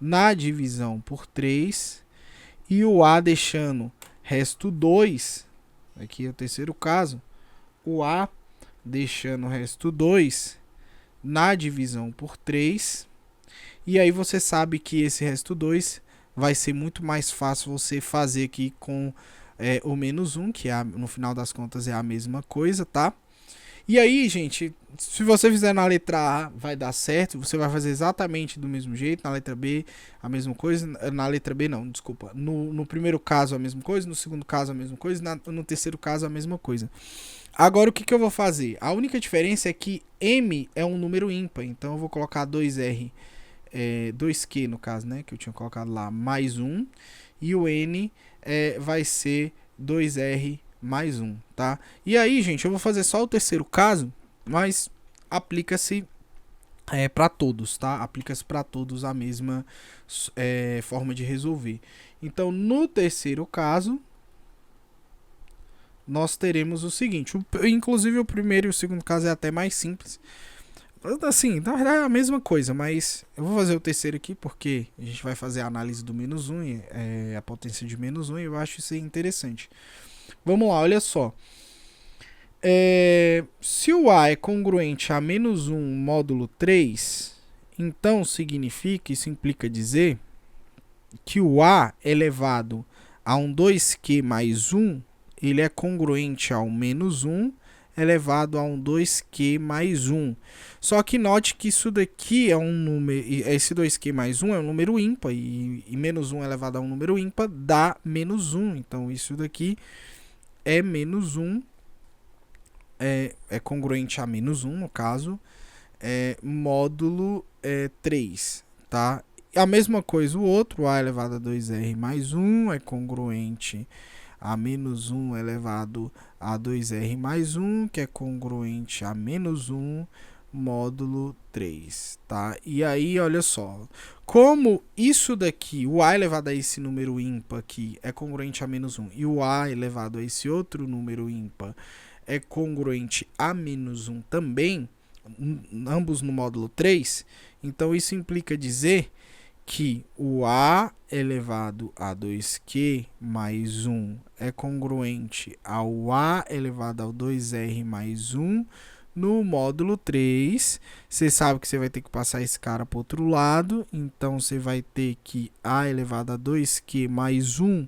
na divisão por 3. E o A deixando resto 2. Aqui é o terceiro caso. O A deixando o resto 2 na divisão por 3. E aí você sabe que esse resto 2 vai ser muito mais fácil você fazer aqui com o menos 1, que no final das contas é a mesma coisa, tá? E aí, gente, se você fizer na letra A, vai dar certo. Você vai fazer exatamente do mesmo jeito. Na letra B, a mesma coisa. Na letra B, não, desculpa. No primeiro caso, a mesma coisa. No segundo caso, a mesma coisa. No terceiro caso, a mesma coisa. Agora, o que eu vou fazer? A única diferença é que M é um número ímpar. Então, eu vou colocar 2R, 2Q no caso, né? Que eu tinha colocado lá, mais 1. E o N vai ser 2R mais 1, tá? E aí, gente, eu vou fazer só o terceiro caso, mas aplica-se para todos, tá? Aplica-se para todos a mesma forma de resolver. Então, no terceiro caso, nós teremos o seguinte, inclusive o primeiro e o segundo caso é até mais simples. Assim, na verdade é a mesma coisa, mas eu vou fazer o terceiro aqui porque a gente vai fazer a análise do menos 1, a potência de menos 1, e eu acho isso interessante. Vamos lá, olha só. Se o A é congruente a menos 1 módulo 3, então significa, isso implica dizer que o A elevado a um 2Q mais 1, ele é congruente ao menos 1 elevado a um 2Q mais 1. Só que note que isso daqui é um número, esse 2Q mais 1 é um número ímpar, e menos 1 elevado a um número ímpar dá menos 1. Então isso daqui é menos 1, é congruente a menos 1, no caso, módulo 3, tá? A mesma coisa o outro, A elevado a 2R mais 1 é congruente a menos 1 elevado a 2R mais 1, que é congruente a menos 1 módulo 3, tá? E aí, olha só, como isso daqui, o A elevado a esse número ímpar aqui é congruente a menos 1, e o A elevado a esse outro número ímpar é congruente a menos 1 também, ambos no módulo 3, então isso implica dizer que o A elevado a 2Q mais 1 é congruente ao A elevado ao 2R mais 1 no módulo 3. Você sabe que você vai ter que passar esse cara para o outro lado, então você vai ter que A elevado a 2Q mais 1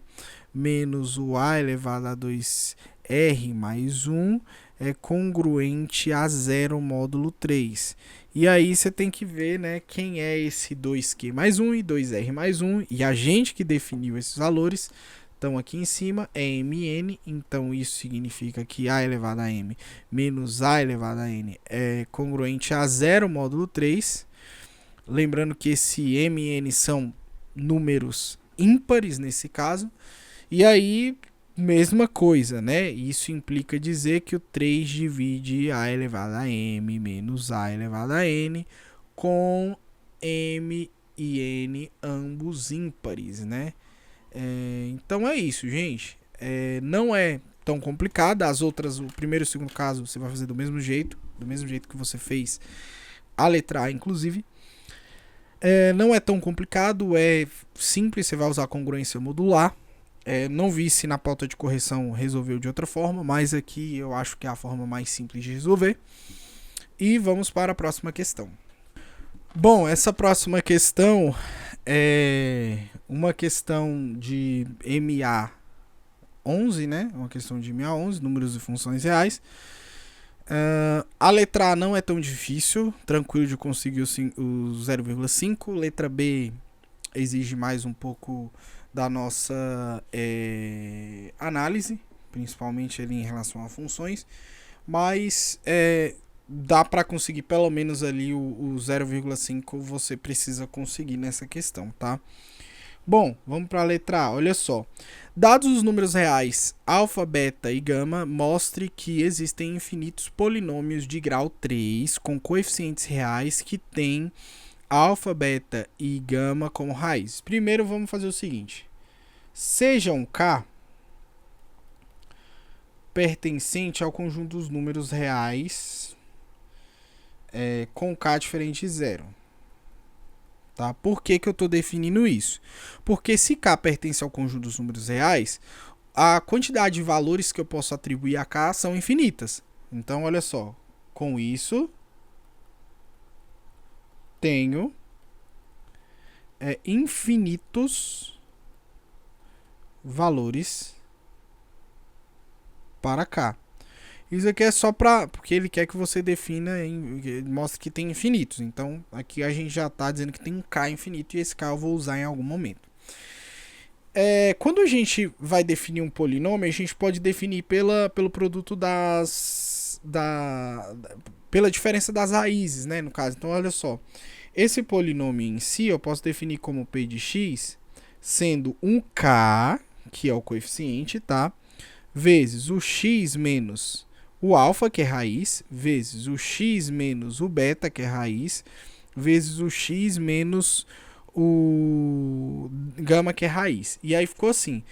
menos o A elevado a 2R mais 1 é congruente a 0 módulo 3. E aí você tem que ver, né, quem é esse 2Q mais 1 e 2R mais 1. E a gente que definiu esses valores estão aqui em cima, é Mn. Então isso significa que A elevado a M menos A elevado a N é congruente a 0 módulo 3. Lembrando que esse Mn são números ímpares nesse caso. E aí, mesma coisa, né? Isso implica dizer que o 3 divide A elevado a M menos A elevado a N, com M e N ambos ímpares, né? Então é isso, gente. Não é tão complicado. As outras, o primeiro e o segundo caso, você vai fazer do mesmo jeito que você fez a letra A, inclusive. Não é tão complicado, é simples, você vai usar congruência modular. Não vi se na pauta de correção resolveu de outra forma, mas aqui eu acho que é a forma mais simples de resolver. E vamos para a próxima questão. Bom, essa próxima questão é uma questão de MA11, né? Uma questão de MA11, números e funções reais. A letra A não é tão difícil, tranquilo de conseguir o 0,5. Letra B exige mais um pouco da nossa análise, principalmente ali em relação a funções, mas dá para conseguir pelo menos ali o 0,5 você precisa conseguir nessa questão, tá? Bom, vamos para a letra A, olha só. Dados os números reais alfa, beta e gama, mostre que existem infinitos polinômios de grau 3 com coeficientes reais que têm alfa, beta e gama como raiz. Primeiro vamos fazer o seguinte. Seja um K pertencente ao conjunto dos números reais com K diferente de zero. Tá? Por que eu estou definindo isso? Porque se K pertence ao conjunto dos números reais, a quantidade de valores que eu posso atribuir a K são infinitas. Então, olha só. Com isso, tenho infinitos valores para K. Isso aqui é só porque ele quer que você defina, mostre que tem infinitos. Então, aqui a gente já está dizendo que tem um K infinito e esse K eu vou usar em algum momento. Quando a gente vai definir um polinômio, a gente pode definir pelo produto pela diferença das raízes, né, no caso. Então, olha só. Esse polinômio em si eu posso definir como P de x, sendo um K, que é o coeficiente, tá? Vezes o x menos o alfa, que é raiz, vezes o x menos o beta, que é raiz, vezes o x menos o gama, que é raiz. E aí ficou assim.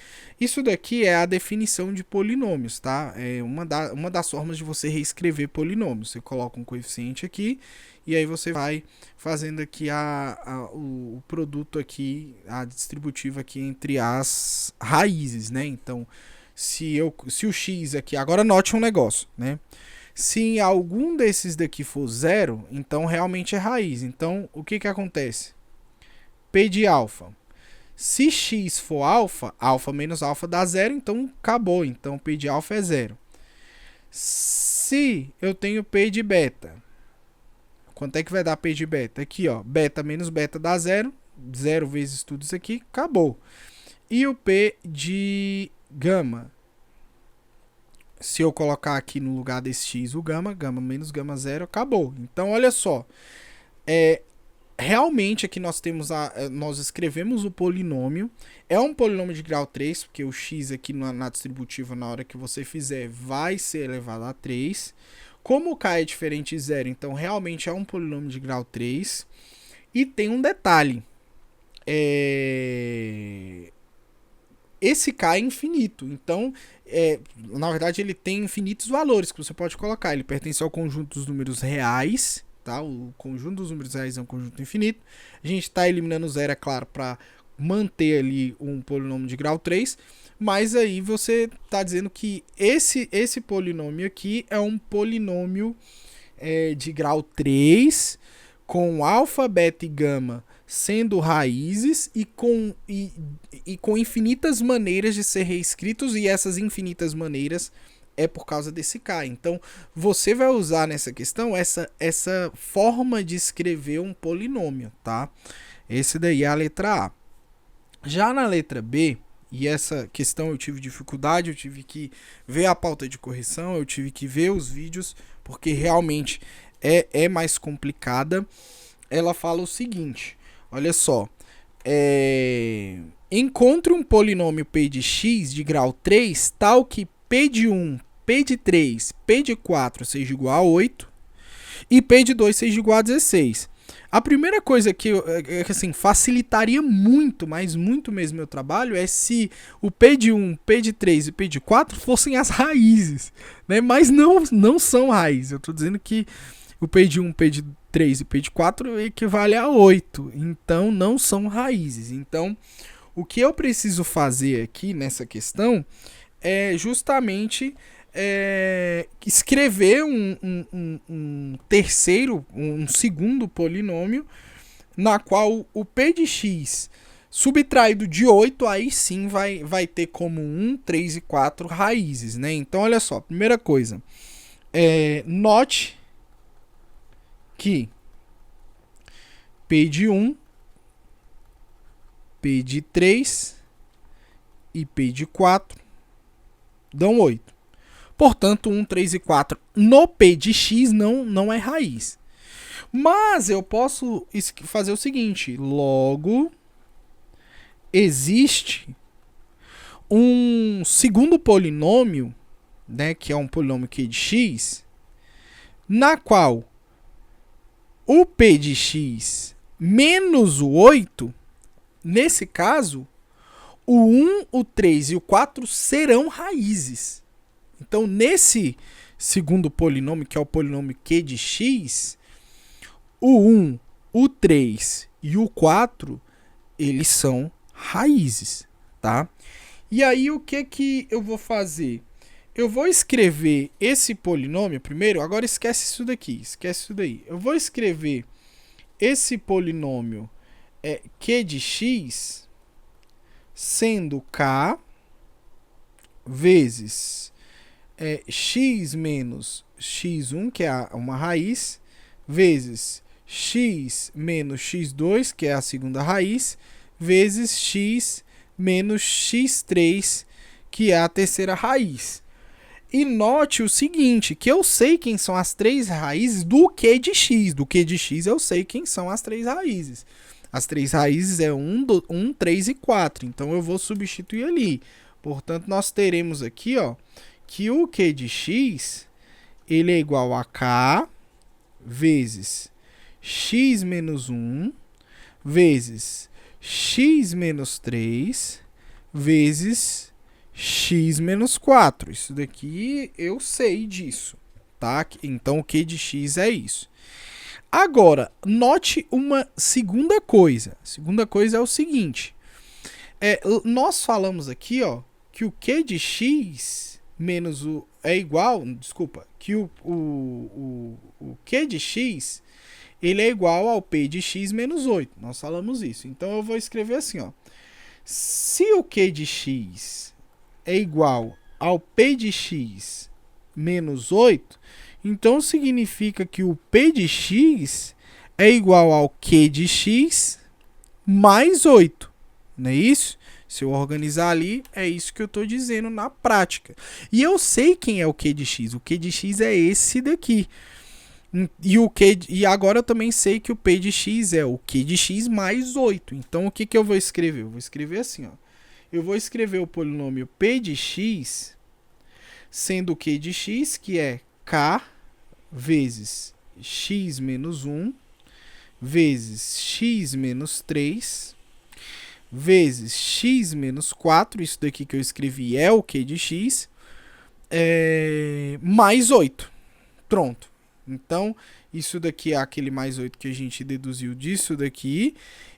Isso daqui é a definição de polinômios, tá? É uma das formas de você reescrever polinômios. Você coloca um coeficiente aqui e aí você vai fazendo aqui o produto aqui, a distributiva aqui entre as raízes, né? Então, se o x aqui... Agora note um negócio, né? Se algum desses daqui for zero, então realmente é raiz. Então, o que acontece? P de alfa. Se x for alfa, alfa menos alfa dá zero, então acabou. Então, P de alfa é zero. Se eu tenho P de beta, quanto é que vai dar P de beta? Aqui, ó, beta menos beta dá zero. Zero vezes tudo isso aqui, acabou. E o P de gama, se eu colocar aqui no lugar desse x o gama, gama menos gama zero, acabou. Então, olha só. Realmente aqui nós escrevemos o polinômio. É um polinômio de grau 3, porque o x aqui na distributiva, na hora que você fizer, vai ser elevado a 3. Como o k é diferente de zero, então realmente é um polinômio de grau 3. E tem um detalhe. Esse K é infinito, então, na verdade, ele tem infinitos valores que você pode colocar. Ele pertence ao conjunto dos números reais, tá? O conjunto dos números reais é um conjunto infinito. A gente está eliminando o zero, é claro, para manter ali um polinômio de grau 3, mas aí você está dizendo que esse polinômio aqui é um polinômio de grau 3, com alfa, beta e gama sendo raízes e com infinitas maneiras de ser reescritos, e essas infinitas maneiras é por causa desse K. Então, você vai usar nessa questão essa forma de escrever um polinômio, tá? Esse daí é a letra A. Já na letra B, e essa questão eu tive dificuldade, eu tive que ver a pauta de correção, eu tive que ver os vídeos, porque realmente é mais complicada. Ela fala o seguinte... Olha só, encontre um polinômio P de x de grau 3, tal que P de 1, P de 3, P de 4 seja igual a 8 e P de 2 seja igual a 16. A primeira coisa que assim, facilitaria muito, mas muito mesmo meu trabalho é se o P de 1, P de 3 e P de 4 fossem as raízes, né? Mas não são raízes. Eu estou dizendo que o P de 1, P de 3 e P de 4 equivale a 8. Então não são raízes. Então o que eu preciso fazer aqui nessa questão é justamente escrever um terceiro, um segundo polinômio, na qual o P de x subtraído de 8, aí sim vai ter como 1, 3 e 4 raízes, né? Então, olha só, primeira coisa, note que P de 1, P de 3 e P de 4 dão 8. Portanto, 1, 3 e 4 no P de x não é raiz. Mas eu posso fazer o seguinte: logo, existe um segundo polinômio, né, que é um polinômio Q de x, na qual o P de x menos o 8, nesse caso, o 1, o 3 e o 4 serão raízes. Então, nesse segundo polinômio, que é o polinômio Q de x, o 1, o 3 e o 4, eles são raízes, tá? E aí, o que eu vou fazer? Eu vou escrever esse polinômio primeiro. Agora esquece isso daqui, esquece isso daí. Eu vou escrever esse polinômio Q de x sendo k vezes x menos x1, que é uma raiz, vezes x menos x2, que é a segunda raiz, vezes x menos x3, que é a terceira raiz. E note o seguinte, que eu sei quem são as três raízes do Q de x. Do Q de x eu sei quem são as três raízes. As três raízes é 1, 3 e 4. Então eu vou substituir ali. Portanto, nós teremos aqui, ó, que o Q de x ele é igual a k vezes x menos 1 vezes x menos 3 vezes x menos 4. Isso daqui eu sei disso, tá? Então o Q de x é isso. Agora, note uma segunda coisa. A segunda coisa é o seguinte. Nós falamos aqui, ó, que o Q de x menos o é igual, desculpa, que o Q de x ele é igual ao P de x menos 8. Nós falamos isso. Então eu vou escrever assim, ó. Se o Q de x é igual ao P de x menos 8, então significa que o P de x é igual ao Q de x mais 8. Não é isso? Se eu organizar ali, é isso que eu estou dizendo na prática. E eu sei quem é o Q de x. O Q de x é esse daqui. E agora eu também sei que o P de x é o Q de x mais 8. Então o que eu vou escrever? Eu vou escrever assim, ó. Eu vou escrever o polinômio P de x sendo o Q de x, que é k vezes x menos 1 vezes x menos 3 vezes x menos 4, isso daqui que eu escrevi é o Q de x, mais 8. Pronto. Então, isso daqui é aquele mais 8 que a gente deduziu disso daqui.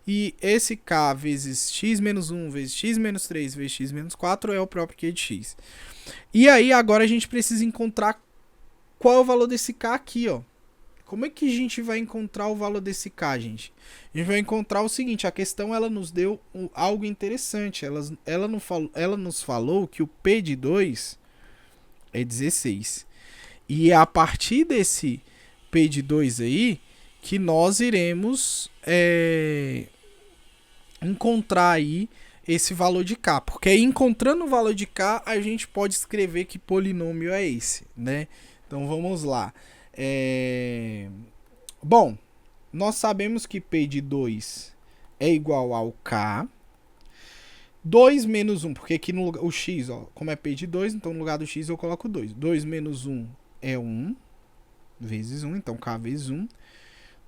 E esse k vezes x menos 1 vezes x menos 3 vezes x menos 4 é o próprio Q de x. E aí, agora a gente precisa encontrar qual é o valor desse k aqui, ó. Como é que a gente vai encontrar o valor desse k, gente? A gente vai encontrar o seguinte, a questão ela nos deu algo interessante. Ela nos falou que o P de 2 é 16. E é a partir desse P de 2 aí que nós iremos encontrar aí esse valor de k. Porque aí, encontrando o valor de k, a gente pode escrever que polinômio é esse, né? Então vamos lá. Bom, nós sabemos que P de 2 é igual ao k. 2 menos 1, porque aqui no lugar, o x, ó, como é P de 2, então no lugar do x eu coloco 2. 2 menos 1 é 1, vezes 1, então k vezes 1.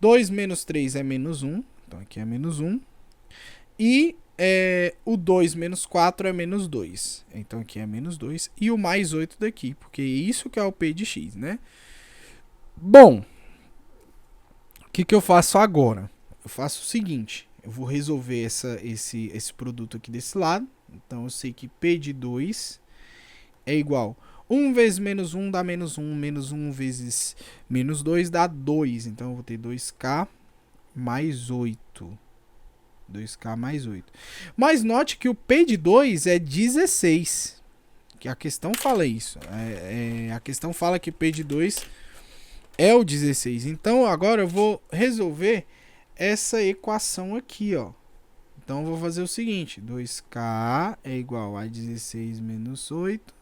2 menos 3 é menos 1. Então aqui é menos 1. E o 2 menos 4 é menos 2. Então aqui é menos 2. E o mais 8 daqui, porque isso que é o P de x, né? Bom, o que eu faço agora? Eu faço o seguinte. Eu vou resolver esse produto aqui desse lado. Então eu sei que P de 2 é igual 1 vezes menos 1 dá menos 1. Menos 1 vezes menos 2 dá 2. Então eu vou ter 2k mais 8. 2k mais 8. Mas note que o P de 2 é 16. Que a questão fala isso. A questão fala que P de 2 é o 16. Então agora eu vou resolver essa equação aqui, ó. Então eu vou fazer o seguinte. 2k é igual a 16 menos 8,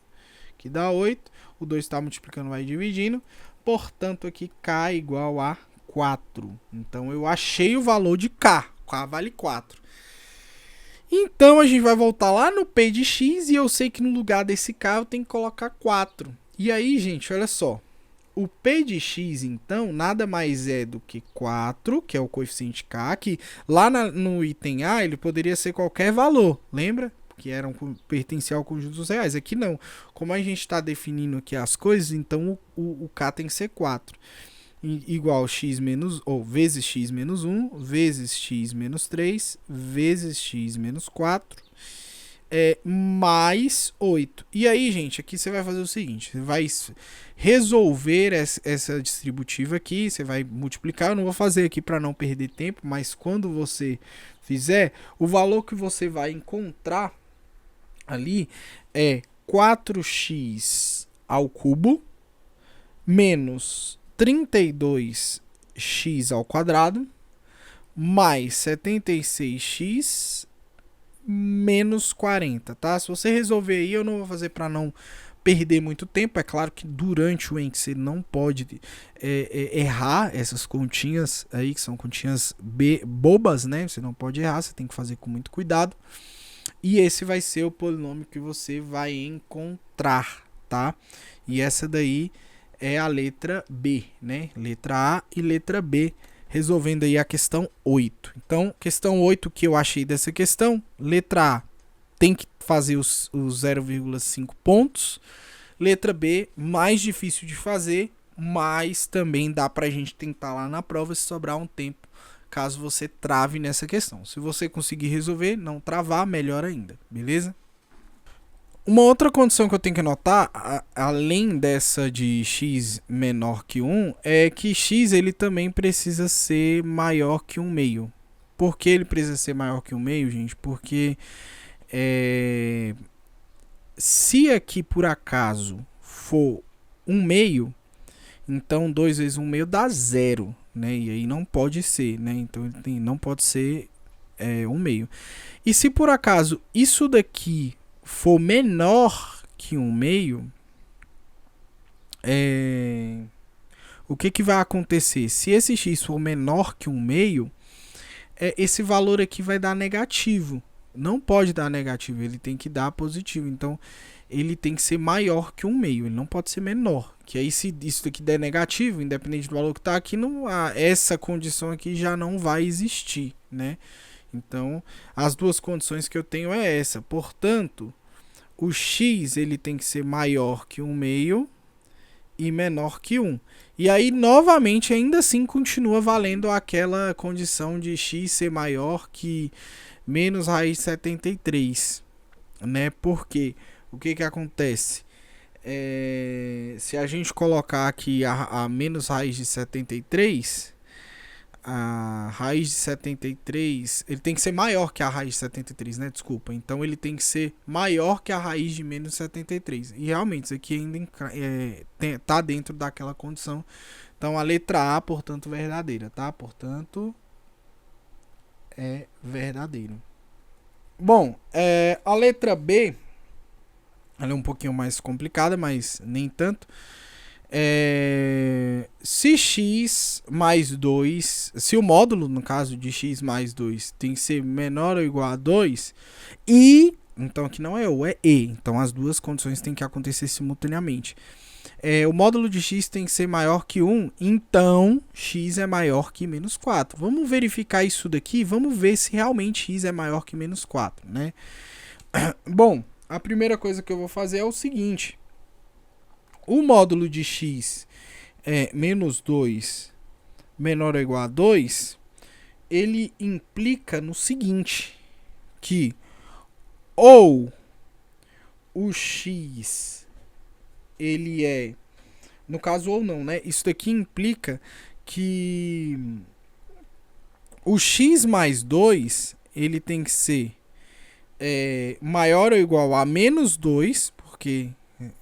que dá 8. O 2 está multiplicando, vai dividindo. Portanto, aqui k é igual a 4. Então eu achei o valor de k. K vale 4. Então a gente vai voltar lá no P de x e eu sei que no lugar desse k eu tenho que colocar 4. E aí, gente, olha só. O P de x, então, nada mais é do que 4, que é o coeficiente k, que lá no item A ele poderia ser qualquer valor, lembra? Que pertencia ao conjunto dos reais. Aqui não. Como a gente está definindo aqui as coisas, então o k tem que ser 4. Igual x menos, ou vezes x menos 1, vezes x menos 3, vezes x menos 4, mais 8. E aí, gente, aqui você vai fazer o seguinte, você vai resolver essa distributiva aqui, você vai multiplicar, eu não vou fazer aqui para não perder tempo, mas quando você fizer, o valor que você vai encontrar ali é 4x ao cubo menos 32x ao quadrado mais 76x menos 40, tá? Se você resolver aí, eu não vou fazer para não perder muito tempo. É claro que durante o ENC você não pode errar essas continhas aí, que são continhas bobas, né? Você não pode errar, você tem que fazer com muito cuidado. E esse vai ser o polinômio que você vai encontrar, tá? E essa daí é a letra B, né? Letra A e letra B, resolvendo aí a questão 8. Então, questão 8 que eu achei dessa questão, letra A tem que fazer os 0,5 pontos. Letra B, mais difícil de fazer, mas também dá pra gente tentar lá na prova se sobrar um tempo, caso você trave nessa questão. Se você conseguir resolver, não travar, melhor ainda, beleza? Uma outra condição que eu tenho que anotar, além dessa de x menor que 1, é que x ele também precisa ser maior que 1 meio. Por que ele precisa ser maior que 1 meio, gente? Porque se aqui por acaso for 1 meio, então 2 vezes 1 meio dá 0, né? E aí não pode ser, né? Então ele não pode ser 1 meio. E se por acaso isso daqui for menor que 1 meio, o que vai acontecer? Se esse x for menor que 1 meio, esse valor aqui vai dar negativo. Não pode dar negativo, ele tem que dar positivo. Então, ele tem que ser maior que 1 meio, ele não pode ser menor. Que aí, se isso aqui der negativo, independente do valor que está aqui, essa condição aqui já não vai existir, né? Então, as duas condições que eu tenho é essa. Portanto, o x ele tem que ser maior que 1 meio e menor que 1. E aí, novamente, ainda assim, continua valendo aquela condição de x ser maior que menos raiz de 73, né? Porque o que acontece? Se a gente colocar aqui a menos raiz de 73, a raiz de 73, ele tem que ser maior que a raiz de 73, né? Desculpa. Então ele tem que ser maior que a raiz de menos 73. E realmente isso aqui ainda tá dentro daquela condição. Então a letra A, portanto, verdadeira, tá? Portanto, é verdadeiro. Bom, a letra B, ela é um pouquinho mais complicada, mas nem tanto. Se x mais 2, se o módulo, no caso de x mais 2, tem que ser menor ou igual a 2, então aqui não é ou, é e. Então as duas condições têm que acontecer simultaneamente. o módulo de x tem que ser maior que 1, então x é maior que menos 4. Vamos verificar isso daqui, vamos ver se realmente x é maior que menos 4, né? Bom, a primeira coisa que eu vou fazer é o seguinte. O módulo de x é menos 2 menor ou igual a 2, ele implica no seguinte, que ou o x, ele é, no caso ou não, né? Isso daqui implica que o x mais 2, ele tem que ser maior ou igual a menos 2, porque,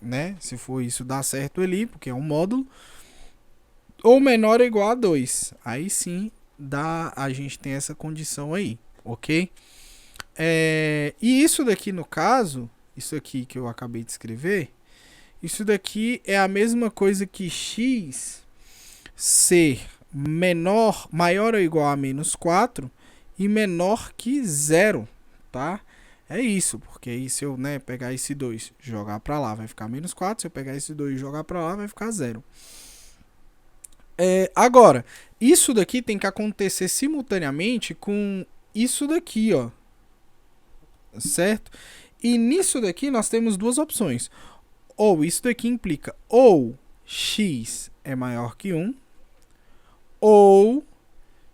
né, se for isso dá certo ali, porque é um módulo, ou menor ou igual a 2. Aí sim, a gente tem essa condição aí, ok? E isso daqui, no caso, isso aqui que eu acabei de escrever, isso daqui é a mesma coisa que x ser maior ou igual a menos 4 e menor que 0, tá? É isso, porque aí se eu, né, pegar esse 2 e jogar para lá, vai ficar menos 4. Se eu pegar esse 2 e jogar para lá, vai ficar 0. Agora, isso daqui tem que acontecer simultaneamente com isso daqui, ó. Certo? E nisso daqui nós temos duas opções. Ou isso daqui implica ou x é maior que 1, ou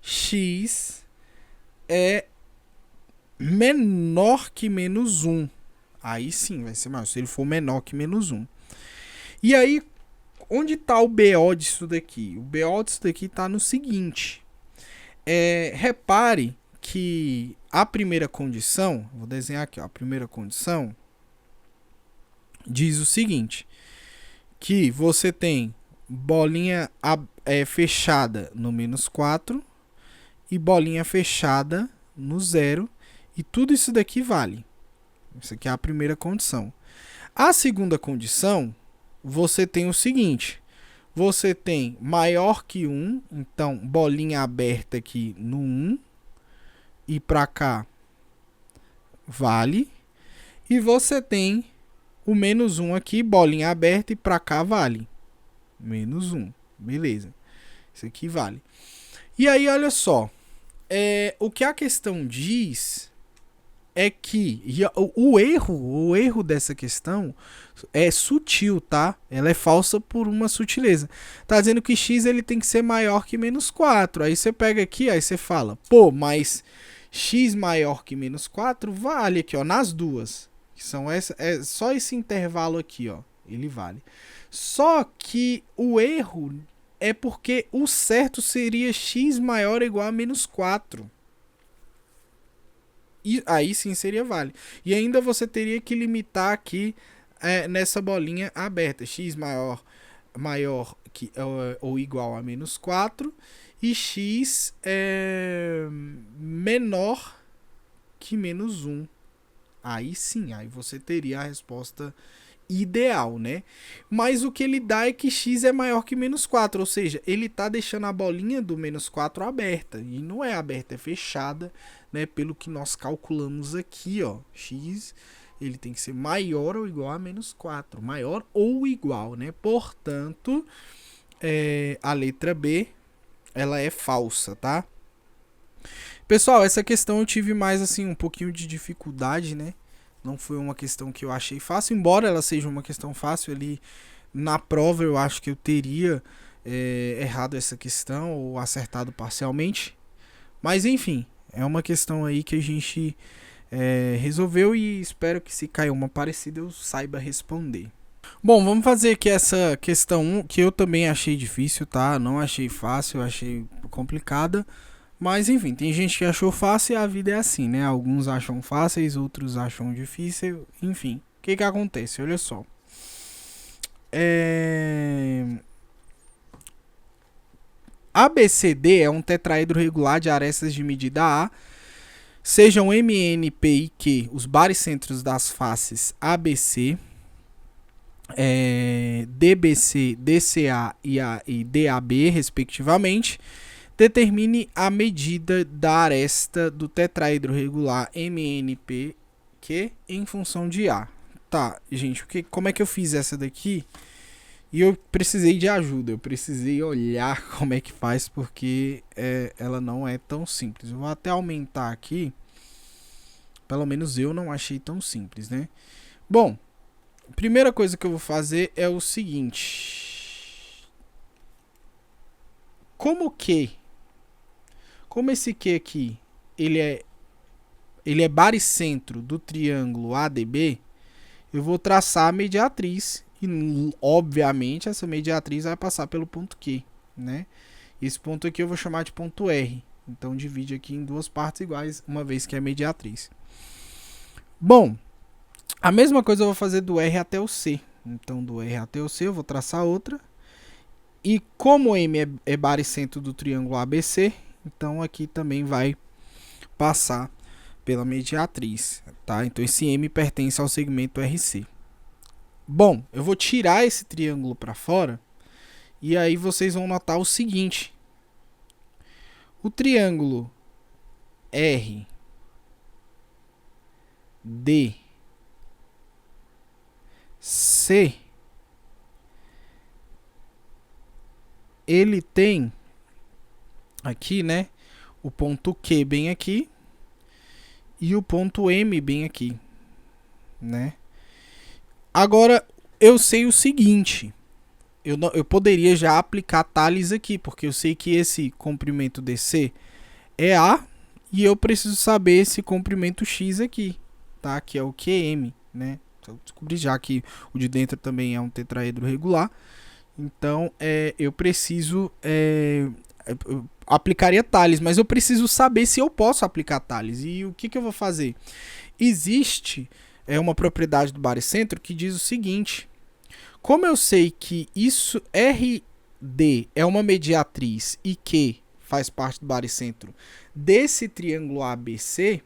x é menor que menos 1. Aí sim vai ser maior, se ele for menor que menos 1. E aí, onde está o BO disso daqui? O BO disso daqui está no seguinte. Repare que a primeira condição, vou desenhar aqui, ó, a primeira condição diz o seguinte, que você tem bolinha fechada no menos 4 e bolinha fechada no 0, e tudo isso daqui vale. Isso aqui é a primeira condição. A segunda condição, você tem o seguinte, você tem maior que 1, então bolinha aberta aqui no 1, e para cá vale, e você tem o menos 1 aqui, bolinha aberta, e para cá vale. Menos 1. Beleza. Isso aqui vale. E aí, olha só. O que a questão diz é que o erro dessa questão é sutil, tá? Ela é falsa por uma sutileza. Tá dizendo que x ele tem que ser maior que menos 4. Aí você pega aqui, aí você fala, pô, mas x maior que menos 4 vale aqui, ó, nas duas. Que são só esse intervalo aqui, ó, ele vale. Só que o erro é porque o certo seria x maior ou igual a menos 4. E aí sim seria vale. E ainda você teria que limitar aqui nessa bolinha aberta. X maior que, ou igual a menos 4 e x menor que menos 1. Aí sim, aí você teria a resposta ideal, né? Mas o que ele dá é que x é maior que menos 4, ou seja, ele tá deixando a bolinha do menos 4 aberta, e não é aberta, é fechada, né? Pelo que nós calculamos aqui, ó, x ele tem que ser maior ou igual a menos 4, maior ou igual, né? Portanto, a letra B, ela é falsa, tá? Pessoal, essa questão eu tive mais assim um pouquinho de dificuldade, né? Não foi uma questão que eu achei fácil, embora ela seja uma questão fácil ali na prova, eu acho que eu teria errado essa questão ou acertado parcialmente. Mas enfim, é uma questão aí que a gente resolveu e espero que se cair uma parecida eu saiba responder. Bom, vamos fazer aqui essa questão 1, que eu também achei difícil, tá? Não achei fácil, achei complicada. Mas enfim, tem gente que achou fácil e a vida é assim, né? Alguns acham fáceis, outros acham difícil, enfim. O que acontece? Olha só. ABCD é um tetraedro regular de arestas de medida A, sejam MN, P e Q os baricentros das faces ABC, DBC, DCA e DAB, respectivamente. Determine a medida da aresta do tetraedro regular MNPQ em função de A. Tá, gente, como é que eu fiz essa daqui? E eu precisei de ajuda, eu precisei olhar como é que faz, porque ela não é tão simples. Eu vou até aumentar aqui, pelo menos eu não achei tão simples, né? Bom, a primeira coisa que eu vou fazer é o seguinte. Como esse Q aqui, ele é baricentro do triângulo ADB, eu vou traçar a mediatriz e, obviamente, essa mediatriz vai passar pelo ponto Q, né? Esse ponto aqui eu vou chamar de ponto R. Então, divide aqui em duas partes iguais, uma vez que é mediatriz. Bom, a mesma coisa eu vou fazer do R até o C. Então, do R até o C, eu vou traçar outra. E como M é baricentro do triângulo ABC, então aqui também vai passar pela mediatriz, tá? Então esse M pertence ao segmento RC. Bom, eu vou tirar esse triângulo para fora e aí vocês vão notar o seguinte. O triângulo RDC, ele tem aqui, né, o ponto Q bem aqui e o ponto M bem aqui, né? Agora, eu sei o seguinte, eu poderia já aplicar Tales aqui, porque eu sei que esse comprimento DC é A e eu preciso saber esse comprimento X aqui, tá? Que é o QM, né? Eu descobri já que o de dentro também é um tetraedro regular, então eu preciso... eu aplicaria Tales, mas eu preciso saber se eu posso aplicar Tales. E o que eu vou fazer? Existe uma propriedade do baricentro que diz o seguinte: como eu sei que isso RD é uma mediatriz e Q faz parte do baricentro desse triângulo ABC,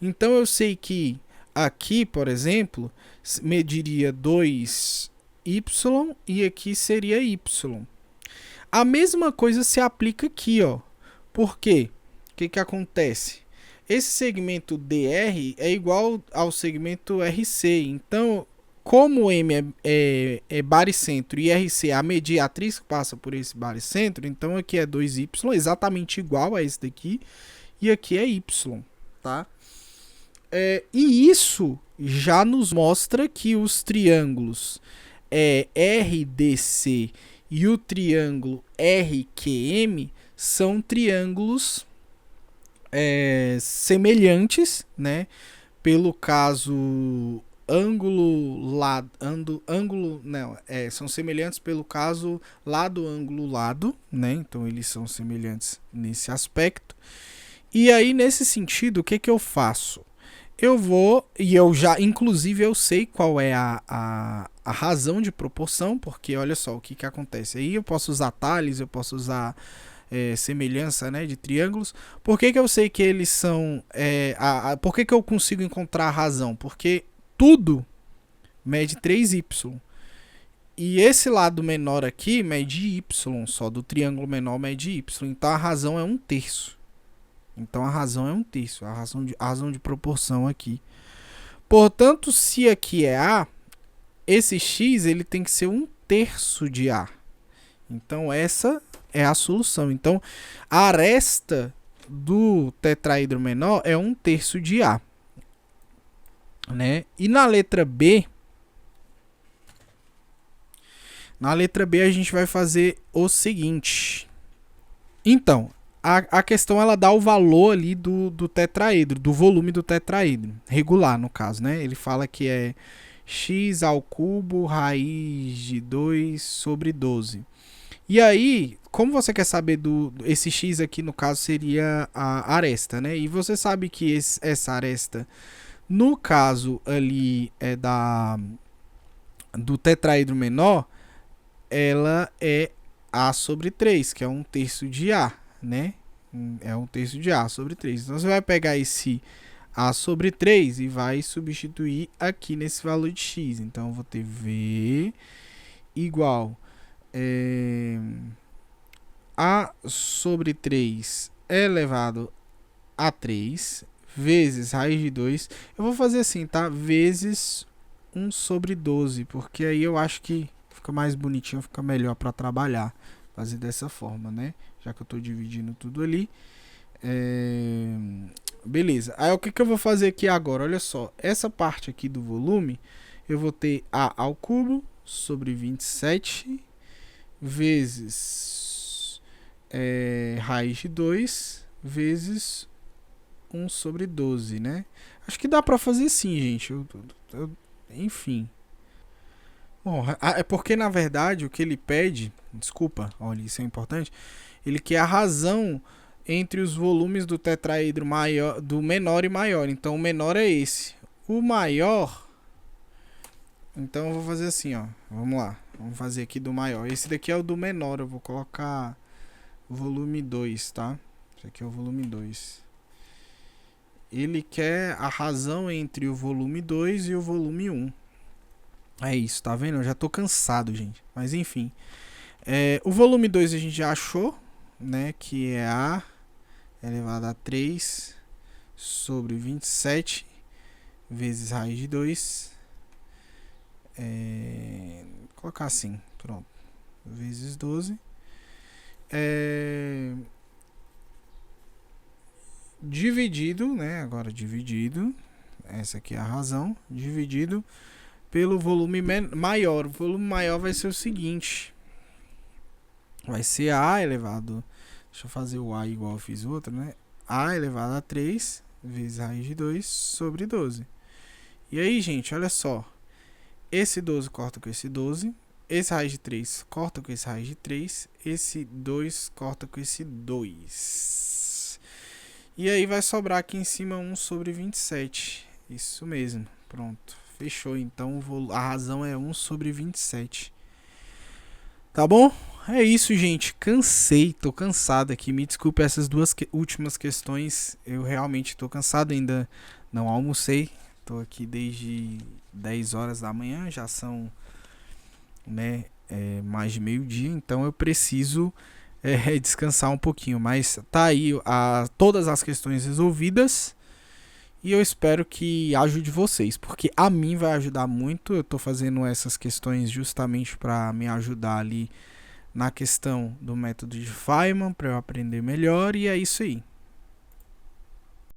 então eu sei que aqui, por exemplo, mediria 2y e aqui seria y. A mesma coisa se aplica aqui, ó. Por quê? O que acontece? Esse segmento DR é igual ao segmento RC. Então, como M é baricentro e RC é a mediatriz que passa por esse baricentro, então aqui é 2y, exatamente igual a esse daqui, e aqui é y, tá? E isso já nos mostra que os triângulos RDC e o triângulo RQM são triângulos semelhantes, né? Pelo caso são semelhantes pelo caso lado ângulo lado, né? Então eles são semelhantes nesse aspecto. E aí nesse sentido, o que eu faço? Eu vou, e eu já, inclusive eu sei qual é a razão de proporção, porque olha só o que acontece. Aí eu posso usar Tales, eu posso usar semelhança, né, de triângulos. Por que eu sei que eles são... por que eu consigo encontrar a razão? Porque tudo mede 3y. E esse lado menor aqui mede y, só do triângulo menor mede y. Então a razão é 1/3. Então a razão é 1/3, a razão de proporção aqui. Portanto, se aqui é A, esse x ele tem que ser 1/3 de A. Então essa é a solução. Então a aresta do tetraedro menor é 1/3 de A, né? E na letra B, a gente vai fazer o seguinte. Então, a questão ela dá o valor ali do tetraedro, do volume do tetraedro, regular no caso, né? Ele fala que é x ao cubo raiz de 2 sobre 12. E aí, como você quer saber esse x aqui, no caso, seria a aresta, né? E você sabe que essa aresta, no caso ali do tetraedro menor, ela é A sobre 3, que é 1/3 de A, né? É 1/3 de A sobre 3. Então, você vai pegar esse A sobre 3 e vai substituir aqui nesse valor de x. Então, eu vou ter V igual A sobre 3 elevado a 3 vezes raiz de 2. Eu vou fazer assim, tá? Vezes 1 sobre 12, porque aí eu acho que fica mais bonitinho, fica melhor para trabalhar. Fazer dessa forma, né? Já que eu tô dividindo tudo ali. Beleza. Aí o que eu vou fazer aqui agora? Olha só. Essa parte aqui do volume, eu vou ter A ao cubo sobre 27 vezes raiz de 2 vezes 1 sobre 12, né? Acho que dá pra fazer sim, gente. Enfim. Bom, é porque na verdade o que ele pede, desculpa, olha, isso é importante, ele quer a razão entre os volumes do tetraedro maior, do menor e maior. Então o menor é esse. O maior, então eu vou fazer assim, ó. Vamos lá. Vamos fazer aqui do maior. Esse daqui é o do menor, eu vou colocar volume 2, tá? Esse aqui é o volume 2. Ele quer a razão entre o volume 2 e o volume 1. É isso, tá vendo? Eu já tô cansado, gente. Mas enfim. O volume 2 a gente já achou, né? Que é A elevado a 3 sobre 27 vezes raiz de 2. Vou colocar assim, pronto. Vezes 12. Dividido, né? Agora dividido. Essa aqui é a razão. Dividido pelo volume maior. O volume maior vai ser o seguinte. Vai ser A elevado... Deixa eu fazer o A igual eu fiz o outro, né? A elevado a 3 vezes raiz de 2 sobre 12. E aí, gente, olha só. Esse 12 corta com esse 12. Esse raiz de 3 corta com esse raiz de 3. Esse 2 corta com esse 2. E aí vai sobrar aqui em cima 1 sobre 27. Isso mesmo. Pronto. Fechou. Então a razão é 1 sobre 27. Tá bom? É isso, gente. Cansei. Tô cansado aqui. Me desculpe essas duas últimas questões. Eu realmente tô cansado. Ainda não almocei. Tô aqui desde 10 horas da manhã. Já são, né, mais de meio-dia. Então eu preciso descansar um pouquinho. Mas tá aí todas as questões resolvidas. E eu espero que ajude vocês, porque a mim vai ajudar muito. Eu tô fazendo essas questões justamente para me ajudar ali na questão do método de Feynman, para eu aprender melhor. E é isso aí.